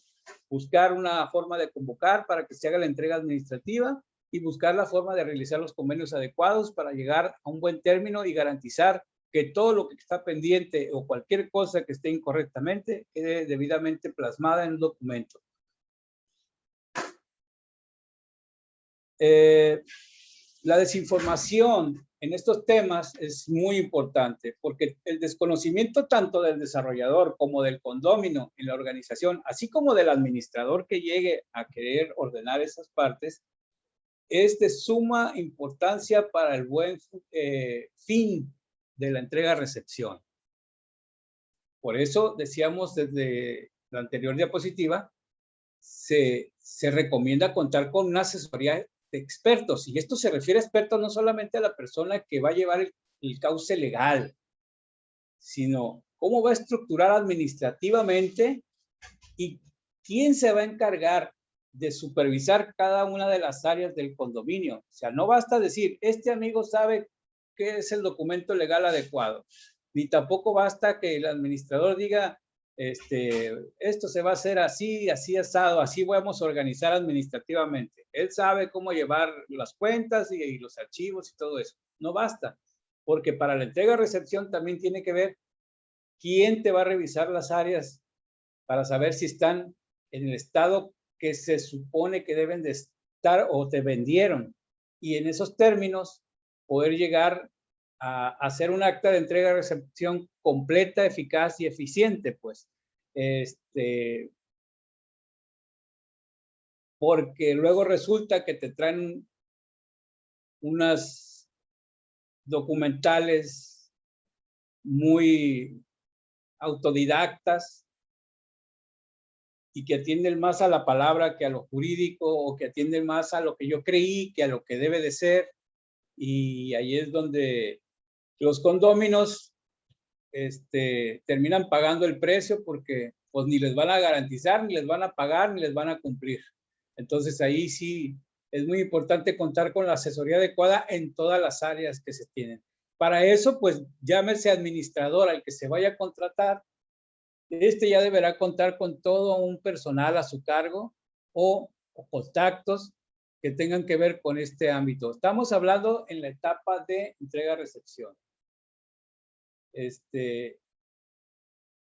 C: buscar una forma de convocar para que se haga la entrega administrativa y buscar la forma de realizar los convenios adecuados para llegar a un buen término y garantizar que todo lo que está pendiente o cualquier cosa que esté incorrectamente quede debidamente plasmada en un documento. La desinformación en estos temas es muy importante porque el desconocimiento tanto del desarrollador como del condómino en la organización, así como del administrador que llegue a querer ordenar esas partes, es de suma importancia para el buen fin de la entrega-recepción. Por eso decíamos desde la anterior diapositiva, se recomienda contar con una asesoría de expertos, y esto se refiere a expertos no solamente a la persona que va a llevar el cauce legal, sino cómo va a estructurar administrativamente y quién se va a encargar de supervisar cada una de las áreas del condominio. O sea, no basta decir, este amigo sabe qué es el documento legal adecuado, ni tampoco basta que el administrador diga, esto se va a hacer así, así asado, así vamos a organizar administrativamente. Él sabe cómo llevar las cuentas y los archivos y todo eso. No basta, porque para la entrega-recepción también tiene que ver quién te va a revisar las áreas para saber si están en el estado que se supone que deben de estar o te vendieron. Y en esos términos, poder llegar a hacer un acta de entrega-recepción completa, eficaz y eficiente, pues. Porque luego resulta que te traen unas documentales muy autodidactas y que atienden más a la palabra que a lo jurídico, o que atienden más a lo que yo creí que a lo que debe de ser. Y ahí es donde los condóminos terminan pagando el precio, porque pues ni les van a garantizar, ni les van a pagar, ni les van a cumplir. Entonces ahí sí es muy importante contar con la asesoría adecuada en todas las áreas que se tienen. Para eso, pues llámese administrador al que se vaya a contratar. Ya deberá contar con todo un personal a su cargo o contactos que tengan que ver con este ámbito. Estamos hablando en la etapa de entrega-recepción.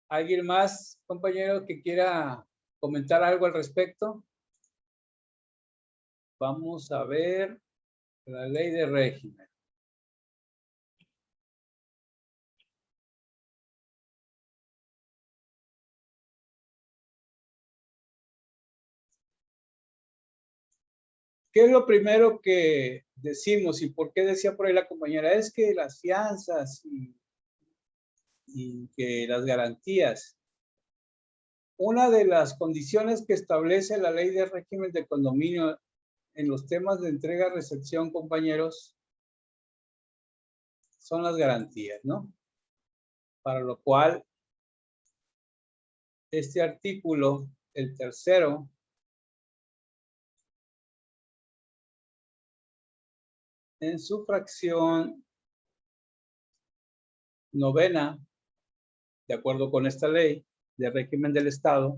C: ¿Alguien más, compañero, que quiera comentar algo al respecto? Vamos a ver la ley de régimen. ¿Qué es lo primero que decimos y por qué decía por ahí la compañera? Es que las fianzas y que las garantías. Una de las condiciones que establece la ley de régimen de condominio en los temas de entrega-recepción, compañeros, son las garantías, ¿no? Para lo cual, este artículo, el tercero, en su fracción novena, de acuerdo con esta ley de régimen del Estado,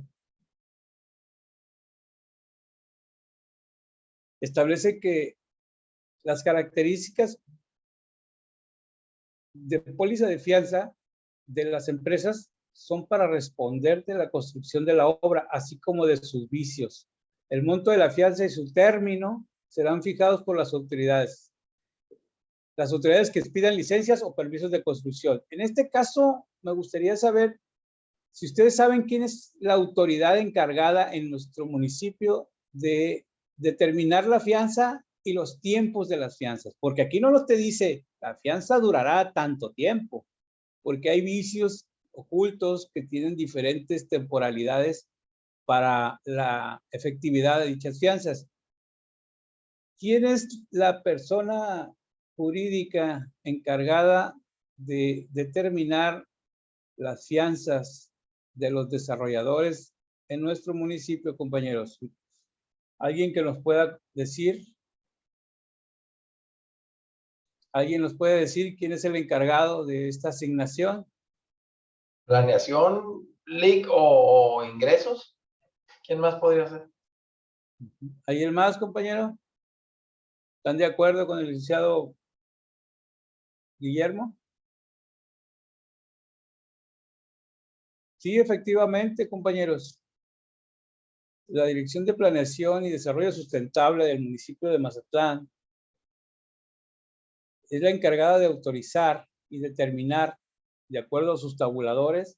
C: establece que las características de póliza de fianza de las empresas son para responder de la construcción de la obra, así como de sus vicios. El monto de la fianza y su término serán fijados por las autoridades que expidan licencias o permisos de construcción. En este caso, me gustaría saber si ustedes saben quién es la autoridad encargada en nuestro municipio de determinar la fianza y los tiempos de las fianzas, porque aquí no te dice la fianza durará tanto tiempo, porque hay vicios ocultos que tienen diferentes temporalidades para la efectividad de dichas fianzas. ¿Quién es la persona jurídica encargada de determinar las fianzas de los desarrolladores en nuestro municipio, compañeros? ¿Alguien que nos pueda decir? ¿Alguien nos puede decir quién es el encargado de esta asignación?
H: ¿Planeación, LIC o ingresos? ¿Quién más podría ser?
C: ¿Alguien más, compañero? ¿Están de acuerdo con el licenciado Guillermo? Sí, efectivamente, compañeros. La Dirección de Planeación y Desarrollo Sustentable del municipio de Mazatlán es la encargada de autorizar y determinar, de acuerdo a sus tabuladores,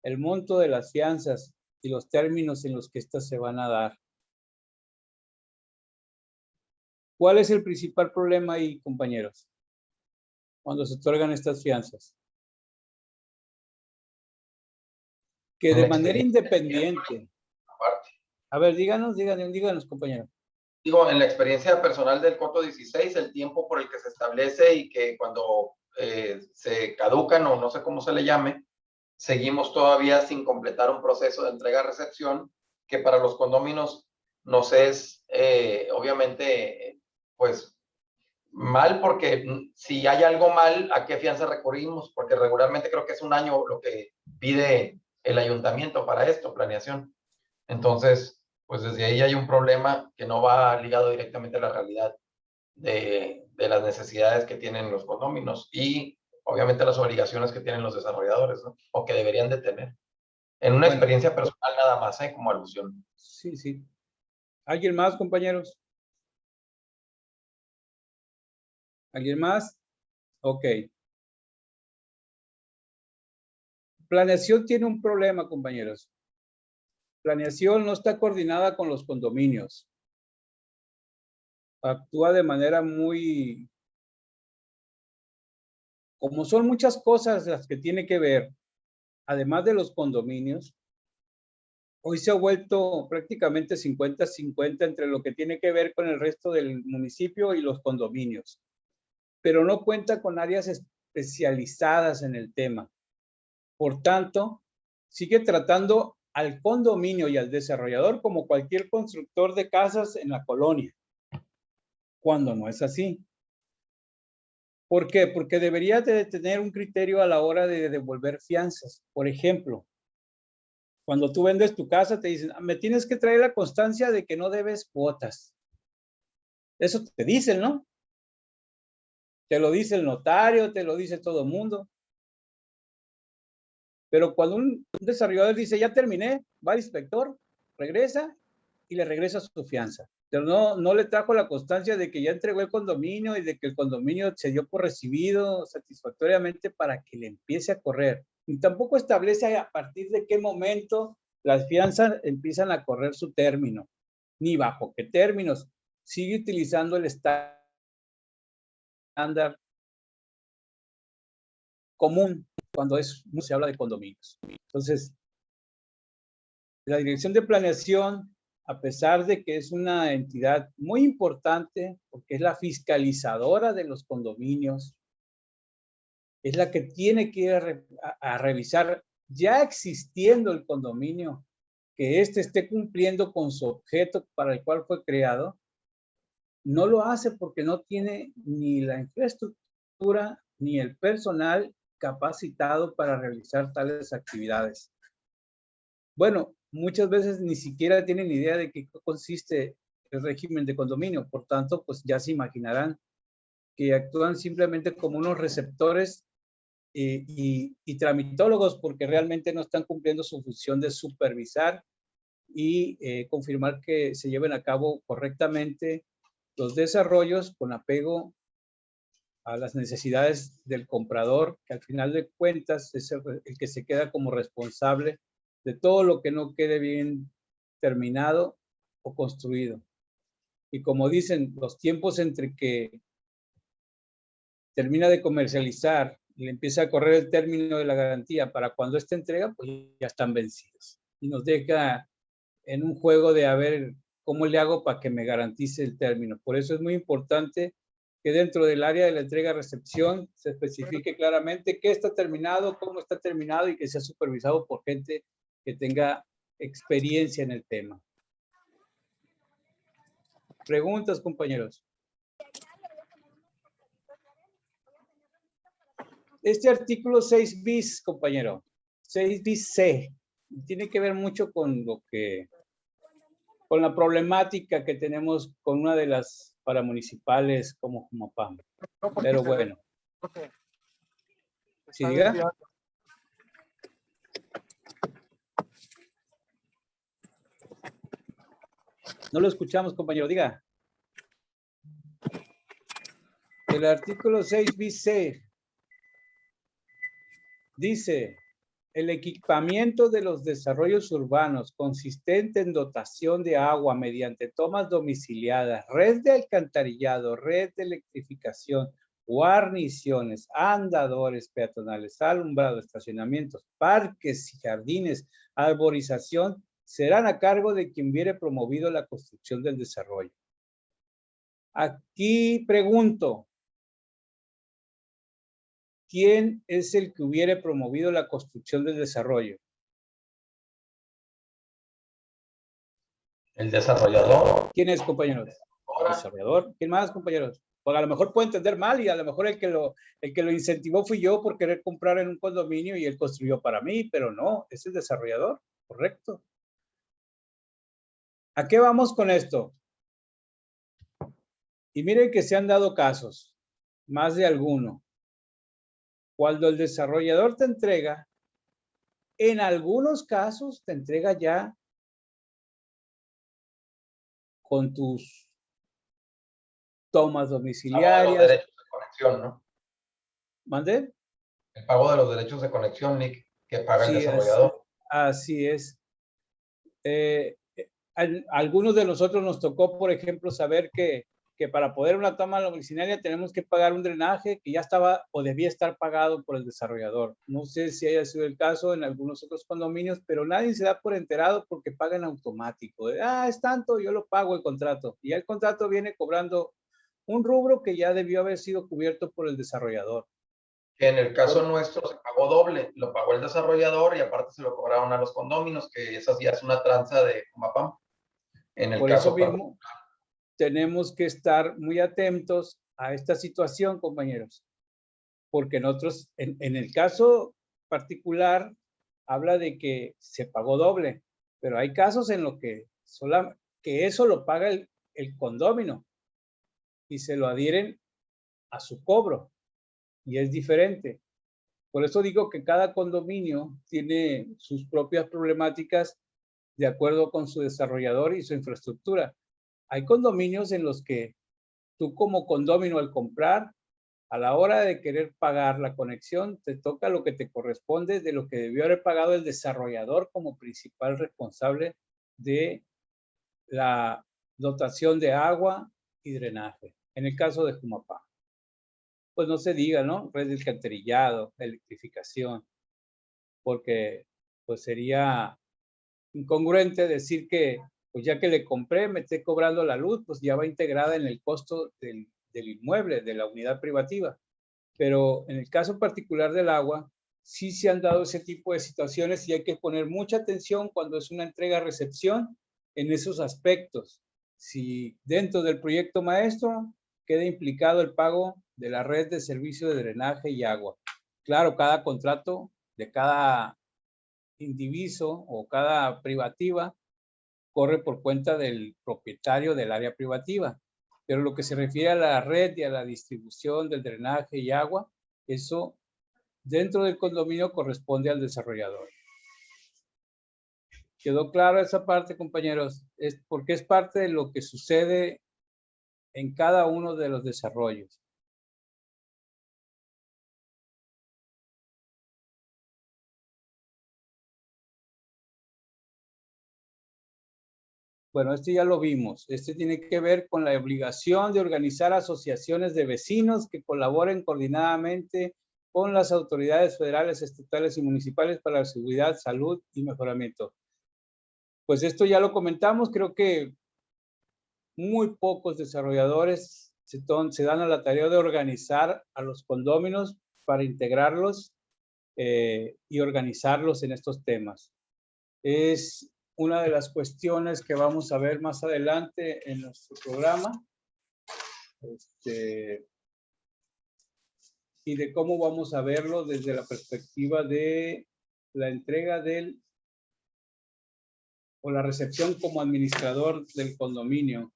C: el monto de las fianzas y los términos en los que éstas se van a dar. ¿Cuál es el principal problema ahí, compañeros, cuando se otorgan estas fianzas? Que de manera independiente. A ver, díganos, compañeros.
H: Digo, en la experiencia personal del coto 16, el tiempo por el que se establece y que cuando se caducan o no sé cómo se le llame, seguimos todavía sin completar un proceso de entrega-recepción que para los condóminos nos es obviamente pues mal, porque si hay algo mal, ¿a qué fianza recurrimos? Porque regularmente creo que es un año lo que pide el ayuntamiento para esto, planeación. Entonces, pues desde ahí hay un problema que no va ligado directamente a la realidad de las necesidades que tienen los condóminos y obviamente las obligaciones que tienen los desarrolladores, ¿no? O que deberían de tener. En una experiencia personal nada más, como alusión.
C: Sí, sí. ¿Alguien más, compañeros? ¿Alguien más? Ok. Planeación tiene un problema, compañeros. Planeación no está coordinada con los condominios. Actúa de manera muy... Como son muchas cosas las que tiene que ver, además de los condominios, hoy se ha vuelto prácticamente 50-50 entre lo que tiene que ver con el resto del municipio y los condominios, pero no cuenta con áreas especializadas en el tema. Por tanto, sigue tratando al condominio y al desarrollador como cualquier constructor de casas en la colonia, cuando no es así. ¿Por qué? Porque debería de tener un criterio a la hora de devolver fianzas. Por ejemplo, cuando tú vendes tu casa, te dicen, me tienes que traer la constancia de que no debes cuotas. Eso te dicen, ¿no? Te lo dice el notario, te lo dice todo el mundo. Pero cuando un desarrollador dice, ya terminé, va al inspector, regresa y le regresa su fianza. Pero no le trajo la constancia de que ya entregó el condominio y de que el condominio se dio por recibido satisfactoriamente para que le empiece a correr. Y tampoco establece a partir de qué momento las fianzas empiezan a correr su término, ni bajo qué términos. Sigue utilizando el estándar común cuando no se habla de condominios. Entonces, la Dirección de Planeación, a pesar de que es una entidad muy importante, porque es la fiscalizadora de los condominios, es la que tiene que ir a revisar, ya existiendo el condominio, que éste esté cumpliendo con su objeto para el cual fue creado, no lo hace porque no tiene ni la infraestructura ni el personal capacitado para realizar tales actividades. Bueno, muchas veces ni siquiera tienen idea de qué consiste el régimen de condominio, por tanto, pues ya se imaginarán que actúan simplemente como unos receptores y tramitólogos, porque realmente no están cumpliendo su función de supervisar y confirmar que se lleven a cabo correctamente los desarrollos con apego a las necesidades del comprador, que al final de cuentas es el que se queda como responsable de todo lo que no quede bien terminado o construido. Y como dicen, los tiempos entre que termina de comercializar y le empieza a correr el término de la garantía para cuando esta entrega, pues ya están vencidos. Y nos deja en un juego de a ver cómo le hago para que me garantice el término. Por eso es muy importante que dentro del área de la entrega-recepción se especifique claramente qué está terminado, cómo está terminado y que sea supervisado por gente que tenga experiencia en el tema. Preguntas, compañeros. Este artículo 6 bis, compañero, 6 bis C, tiene que ver mucho con con la problemática que tenemos con una de las paramunicipales como Jumapam. Pero bueno. ¿Sí diga? No lo escuchamos, compañero, diga. El artículo 6 bis C dice, el equipamiento de los desarrollos urbanos consistente en dotación de agua mediante tomas domiciliadas, red de alcantarillado, red de electrificación, guarniciones, andadores peatonales, alumbrado, estacionamientos, parques y jardines, arborización, serán a cargo de quien hubiere promovido la construcción del desarrollo. Aquí pregunto, ¿quién es el que hubiere promovido la construcción del desarrollo?
H: El desarrollador.
C: ¿Quién es, compañeros? El desarrollador. ¿Quién más, compañeros? Porque a lo mejor puedo entender mal y a lo mejor el que lo incentivó fui yo por querer comprar en un condominio y él construyó para mí, pero no, es el desarrollador, correcto. ¿A qué vamos con esto? Y miren que se han dado casos, más de alguno. Cuando el desarrollador te entrega, en algunos casos te entrega ya con tus tomas domiciliarias.
H: Los derechos de conexión, ¿no?
C: ¿Mande?
H: El pago de los derechos de conexión, Nick, que paga el desarrollador.
C: Así es. Algunos de nosotros nos tocó, por ejemplo, saber que para poder una toma domiciliaria tenemos que pagar un drenaje que ya estaba o debía estar pagado por el desarrollador. No sé si haya sido el caso en algunos otros condominios, pero nadie se da por enterado porque pagan automático. Es tanto, yo lo pago el contrato. Y el contrato viene cobrando un rubro que ya debió haber sido cubierto por el desarrollador.
H: Que en el caso nuestro se pagó doble, lo pagó el desarrollador y aparte se lo cobraron a los condominios, que esa ya es una tranza de Fumapam. En el
C: Por
H: caso
C: eso mismo, tenemos que estar muy atentos a esta situación, compañeros, porque nosotros, en el caso particular, habla de que se pagó doble, pero hay casos en los que eso lo paga el condominio y se lo adhieren a su cobro y es diferente. Por eso digo que cada condominio tiene sus propias problemáticas de acuerdo con su desarrollador y su infraestructura. Hay condominios en los que tú como condominio al comprar, a la hora de querer pagar la conexión, te toca lo que te corresponde de lo que debió haber pagado el desarrollador como principal responsable de la dotación de agua y drenaje. En el caso de Jumapá, pues no se diga, ¿no? Red de alcantarillado, electrificación, porque pues sería incongruente decir que pues ya que le compré, me esté cobrando la luz, pues ya va integrada en el costo del inmueble, de la unidad privativa. Pero en el caso particular del agua, sí se han dado ese tipo de situaciones y hay que poner mucha atención cuando es una entrega-recepción en esos aspectos. Si dentro del proyecto maestro queda implicado el pago de la red de servicio de drenaje y agua. Claro, cada contrato de cada indiviso o cada privativa corre por cuenta del propietario del área privativa. Pero lo que se refiere a la red y a la distribución del drenaje y agua, eso dentro del condominio corresponde al desarrollador. ¿Quedó claro esa parte, compañeros? Porque es parte de lo que sucede en cada uno de los desarrollos. Bueno, este ya lo vimos. Este tiene que ver con la obligación de organizar asociaciones de vecinos que colaboren coordinadamente con las autoridades federales, estatales y municipales para la seguridad, salud y mejoramiento. Pues esto ya lo comentamos. Creo que muy pocos desarrolladores se dan a la tarea de organizar a los condóminos para integrarlos y organizarlos en estos temas. Es una de las cuestiones que vamos a ver más adelante en nuestro programa y de cómo vamos a verlo desde la perspectiva de la entrega o la recepción como administrador del condominio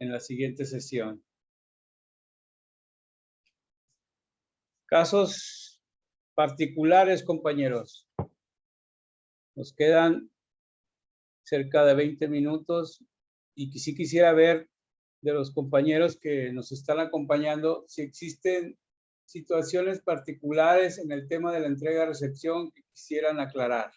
C: en la siguiente sesión. Casos particulares, compañeros. Nos quedan cerca de 20 minutos y que sí quisiera ver de los compañeros que nos están acompañando si existen situaciones particulares en el tema de la entrega-recepción que quisieran aclarar.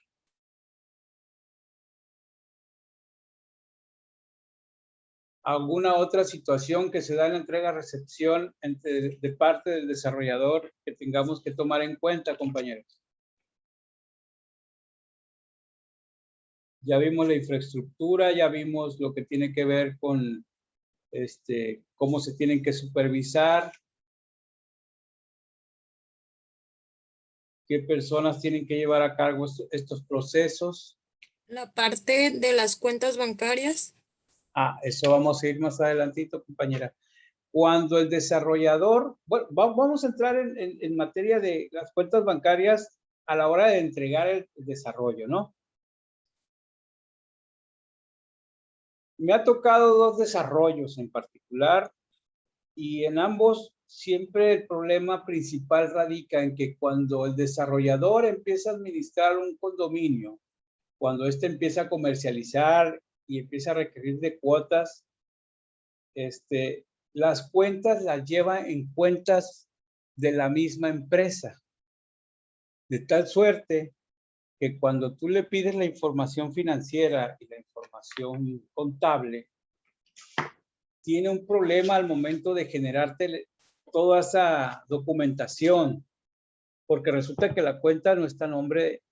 C: ¿Alguna otra situación que se da en la entrega-recepción de parte del desarrollador que tengamos que tomar en cuenta, compañeros? Ya vimos la infraestructura, ya vimos lo que tiene que ver con cómo se tienen que supervisar, qué personas tienen que llevar a cargo estos procesos.
J: La parte de las cuentas bancarias.
C: Eso vamos a ir más adelantito, compañera. Cuando el desarrollador, bueno, vamos a entrar en materia de las cuentas bancarias a la hora de entregar el desarrollo, ¿no? Me ha tocado 2 desarrollos en particular y en ambos siempre el problema principal radica en que cuando el desarrollador empieza a administrar un condominio, cuando empieza a comercializar y empieza a requerir de cuotas, las cuentas las lleva en cuentas de la misma empresa. De tal suerte que cuando tú le pides la información financiera y la información contable, tiene un problema al momento de generarte toda esa documentación, porque resulta que la cuenta no está a nombre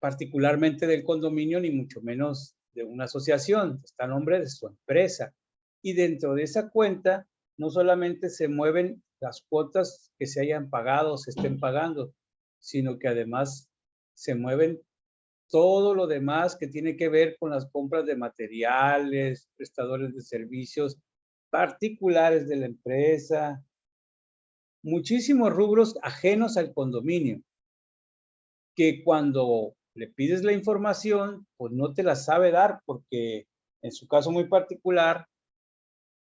C: particularmente del condominio, ni mucho menos de una asociación, está a nombre de su empresa. Y dentro de esa cuenta, no solamente se mueven las cuotas que se hayan pagado o se estén pagando, sino que además se mueven todo lo demás que tiene que ver con las compras de materiales, prestadores de servicios particulares de la empresa, muchísimos rubros ajenos al condominio, que cuando le pides la información, pues no te la sabe dar porque en su caso muy particular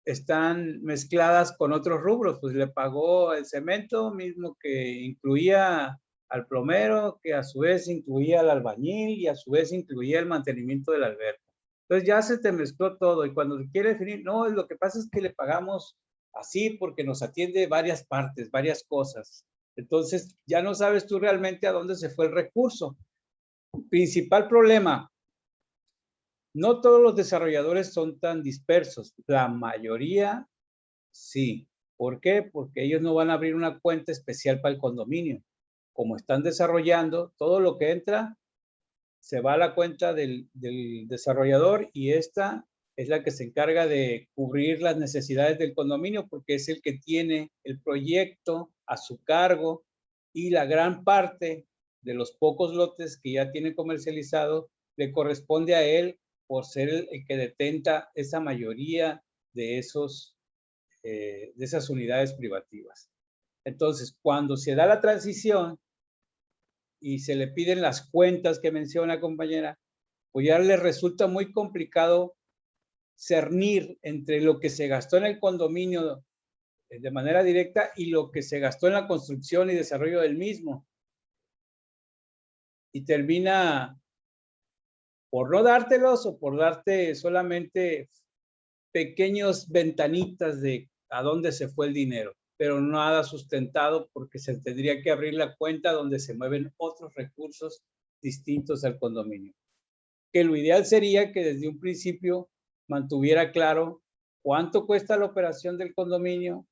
C: están mezcladas con otros rubros, pues le pagó el cemento mismo que incluía al plomero, que a su vez incluía al albañil y a su vez incluía el mantenimiento del alberca. Entonces ya se te mezcló todo y cuando te quiere definir, no, lo que pasa es que le pagamos así porque nos atiende varias partes, varias cosas. Entonces ya no sabes tú realmente a dónde se fue el recurso. Principal problema, no todos los desarrolladores son tan dispersos, la mayoría sí. ¿Por qué? Porque ellos no van a abrir una cuenta especial para el condominio. Como están desarrollando, todo lo que entra se va a la cuenta del desarrollador y esta es la que se encarga de cubrir las necesidades del condominio porque es el que tiene el proyecto a su cargo y la gran parte de los pocos lotes que ya tiene comercializado le corresponde a él por ser el que detenta esa mayoría de esas unidades privativas. Entonces, cuando se da la transición y se le piden las cuentas que menciona la compañera, pues ya le resulta muy complicado cernir entre lo que se gastó en el condominio de manera directa y lo que se gastó en la construcción y desarrollo del mismo. Y termina por no dártelos o por darte solamente pequeños ventanitas de a dónde se fue el dinero, pero nada sustentado porque se tendría que abrir la cuenta donde se mueven otros recursos distintos al condominio. Que lo ideal sería que desde un principio mantuviera claro cuánto cuesta la operación del condominio,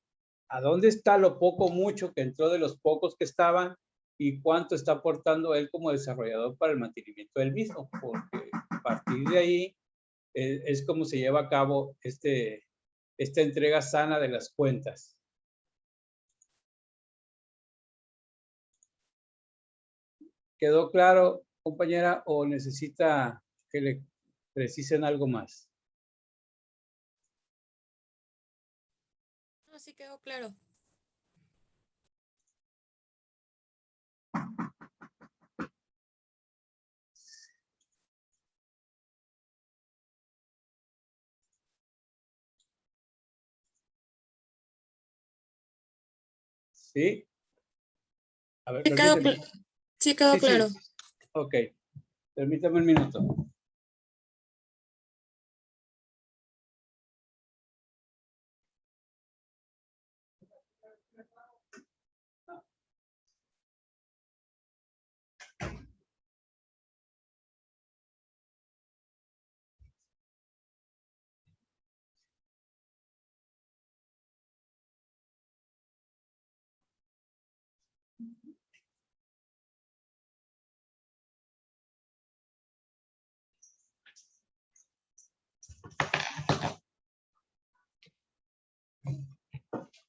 C: a dónde está lo poco o mucho que entró de los pocos que estaban y cuánto está aportando él como desarrollador para el mantenimiento del mismo, porque a partir de ahí es como se lleva a cabo esta entrega sana de las cuentas. ¿Quedó claro, compañera, o necesita que le precisen algo más?
J: No, sí quedó claro.
C: ¿Sí? A ver,
J: Sí quedó,
C: permíteme.
J: sí quedó claro.
C: Sí. Ok, permítame un minuto.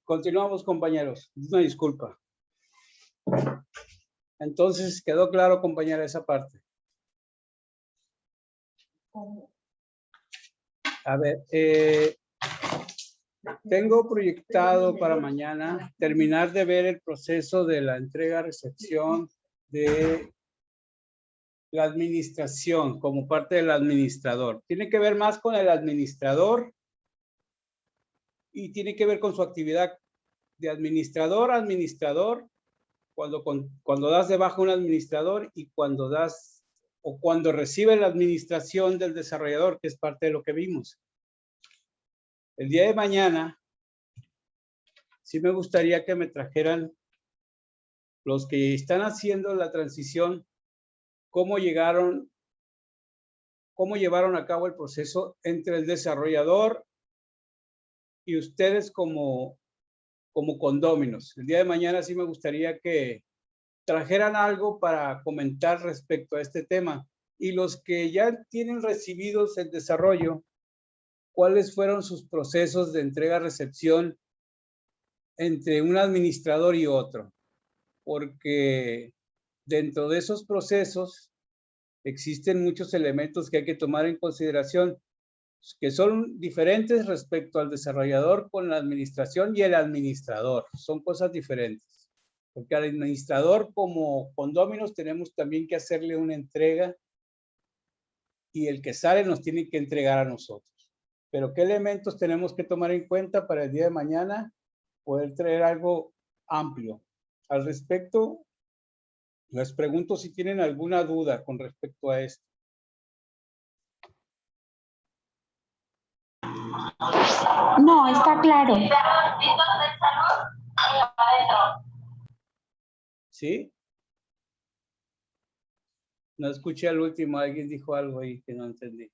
C: Continuamos, compañeros. Una disculpa. Entonces, ¿quedó claro, compañera, esa parte? A ver, tengo proyectado para mañana terminar de ver el proceso de la entrega-recepción de la administración como parte del administrador. Tiene que ver más con el administrador y tiene que ver con su actividad de administrador a administrador, cuando das de baja un administrador y cuando das o cuando recibe la administración del desarrollador, que es parte de lo que vimos. El día de mañana, sí me gustaría que me trajeran los que están haciendo la transición, cómo llevaron a cabo el proceso entre el desarrollador y ustedes como condóminos. El día de mañana sí me gustaría que trajeran algo para comentar respecto a este tema. Y los que ya tienen recibidos el desarrollo, ¿cuáles fueron sus procesos de entrega-recepción entre un administrador y otro? Porque dentro de esos procesos existen muchos elementos que hay que tomar en consideración, que son diferentes respecto al desarrollador con la administración y el administrador. Son cosas diferentes. Porque al administrador como condóminos tenemos también que hacerle una entrega y el que sale nos tiene que entregar a nosotros. Pero ¿qué elementos tenemos que tomar en cuenta para el día de mañana? Poder traer algo amplio. Al respecto, les pregunto si tienen alguna duda con respecto a esto.
K: No, está claro.
C: ¿Sí? No escuché al último, alguien dijo algo ahí que no entendí.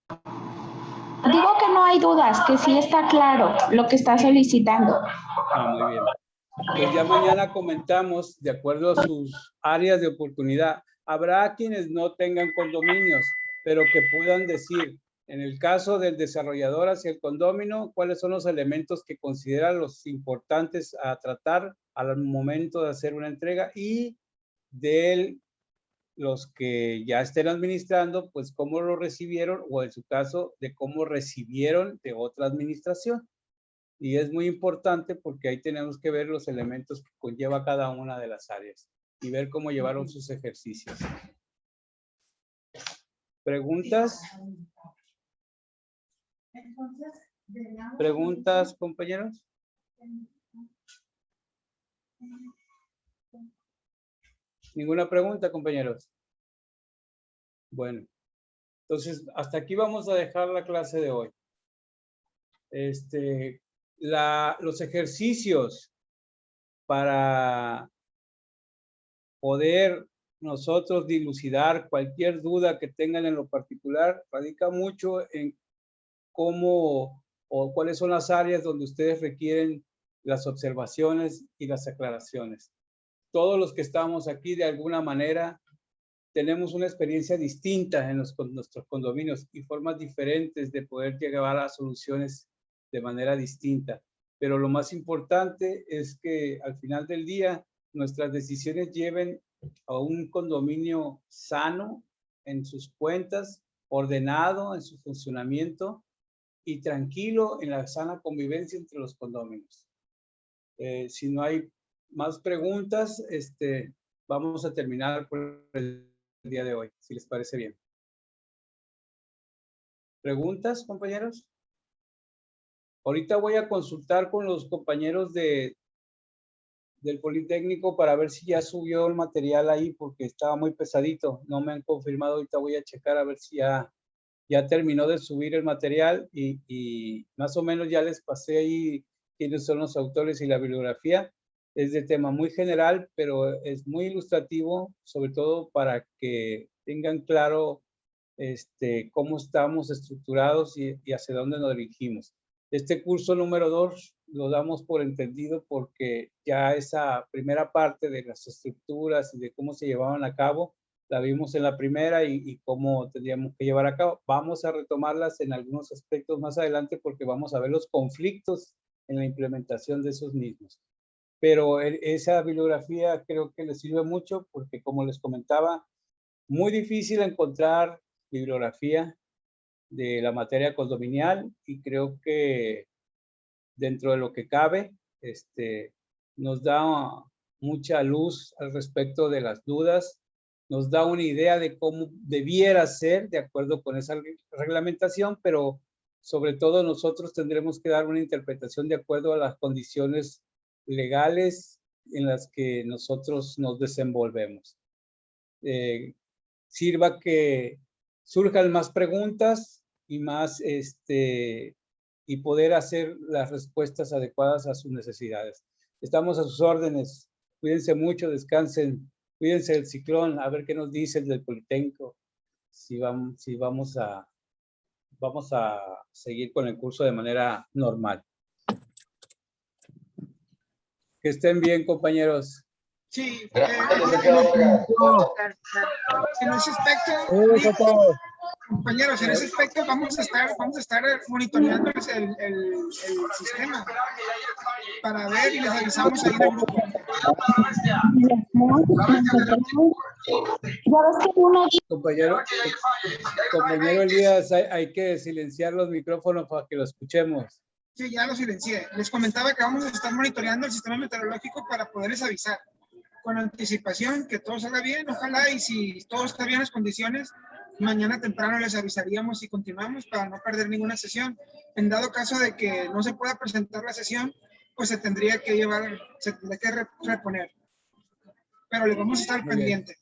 K: Digo que no hay dudas, que sí está claro lo que está solicitando.
C: Ah, muy bien. Pues ya mañana comentamos, de acuerdo a sus áreas de oportunidad. Habrá quienes no tengan condominios, pero que puedan decir, en el caso del desarrollador hacia el condómino, cuáles son los elementos que consideran los importantes a tratar al momento de hacer una entrega y de los que ya estén administrando, pues cómo lo recibieron o en su caso de cómo recibieron de otra administración. Y es muy importante porque ahí tenemos que ver los elementos que conlleva cada una de las áreas y ver cómo llevaron sus ejercicios. ¿Preguntas? ¿Preguntas, compañeros? ¿Ninguna pregunta, compañeros? Bueno, entonces hasta aquí vamos a dejar la clase de hoy. Los ejercicios para poder nosotros dilucidar cualquier duda que tengan en lo particular radica mucho en cómo o cuáles son las áreas donde ustedes requieren las observaciones y las aclaraciones. Todos los que estamos aquí de alguna manera tenemos una experiencia distinta en nuestros condominios y formas diferentes de poder llegar a soluciones de manera distinta. Pero lo más importante es que al final del día nuestras decisiones lleven a un condominio sano en sus cuentas, ordenado en su funcionamiento y tranquilo en la sana convivencia entre los condóminos. Si no hay más preguntas, vamos a terminar por el día de hoy, si les parece bien. ¿Preguntas, compañeros? Ahorita voy a consultar con los compañeros del Politécnico para ver si ya subió el material ahí porque estaba muy pesadito. No me han confirmado, ahorita voy a checar a ver si ya terminó de subir el material y más o menos ya les pasé ahí quiénes son los autores y la bibliografía. Es de tema muy general, pero es muy ilustrativo, sobre todo para que tengan claro cómo estamos estructurados y hacia dónde nos dirigimos. Este curso número 2 lo damos por entendido porque ya esa primera parte de las estructuras y de cómo se llevaban a cabo, la vimos en la primera y cómo tendríamos que llevar a cabo. Vamos a retomarlas en algunos aspectos más adelante porque vamos a ver los conflictos en la implementación de esos mismos. Pero esa bibliografía creo que les sirve mucho porque, como les comentaba, muy difícil encontrar bibliografía de la materia condominial y creo que dentro de lo que cabe, nos da mucha luz al respecto de las dudas, nos da una idea de cómo debiera ser de acuerdo con esa reglamentación, pero sobre todo nosotros tendremos que dar una interpretación de acuerdo a las condiciones legales en las que nosotros nos desenvolvemos. Sirva que surjan más preguntas y más y poder hacer las respuestas adecuadas a sus necesidades. Estamos a sus órdenes. Cuídense mucho, descansen, cuídense del ciclón, a ver qué nos dice el del Politécnico, si vamos a seguir con el curso de manera normal. Que estén bien, compañeros.
F: Sí,
H: Gracias, licenciado Vargas.
F: en ese aspecto, compañeros, en ese aspecto vamos a estar monitoreando el sistema para ver y les avisamos ahí en el grupo.
C: Compañero Elías, hay que silenciar los micrófonos para que lo escuchemos.
F: Sí, ya lo silencié. Les comentaba que vamos a estar monitoreando el sistema meteorológico para poderles avisar con anticipación que todo salga bien, ojalá, y si todo está bien en las condiciones, mañana temprano les avisaríamos y continuamos para no perder ninguna sesión. En dado caso de que no se pueda presentar la sesión, pues se tendría que reponer. Pero les vamos a estar pendiente.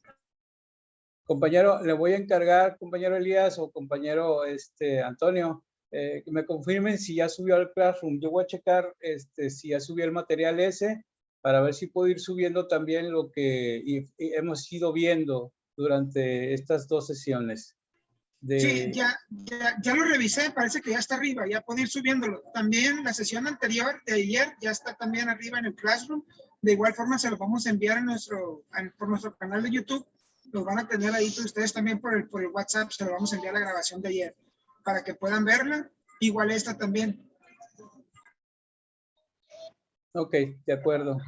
C: Compañero, le voy a encargar, compañero Elías o compañero Antonio, que me confirmen si ya subió al Classroom. Yo voy a checar si ya subió el material ese para ver si puedo ir subiendo también lo que hemos ido viendo durante estas 2 sesiones.
F: Sí, ya lo revisé, parece que ya está arriba, ya puedo ir subiéndolo. También la sesión anterior de ayer ya está también arriba en el Classroom. De igual forma se lo vamos a enviar por nuestro canal de YouTube. Los van a tener ahí ustedes también por el WhatsApp, se lo vamos a enviar la grabación de ayer para que puedan verla. Igual esta también.
C: Ok, de acuerdo.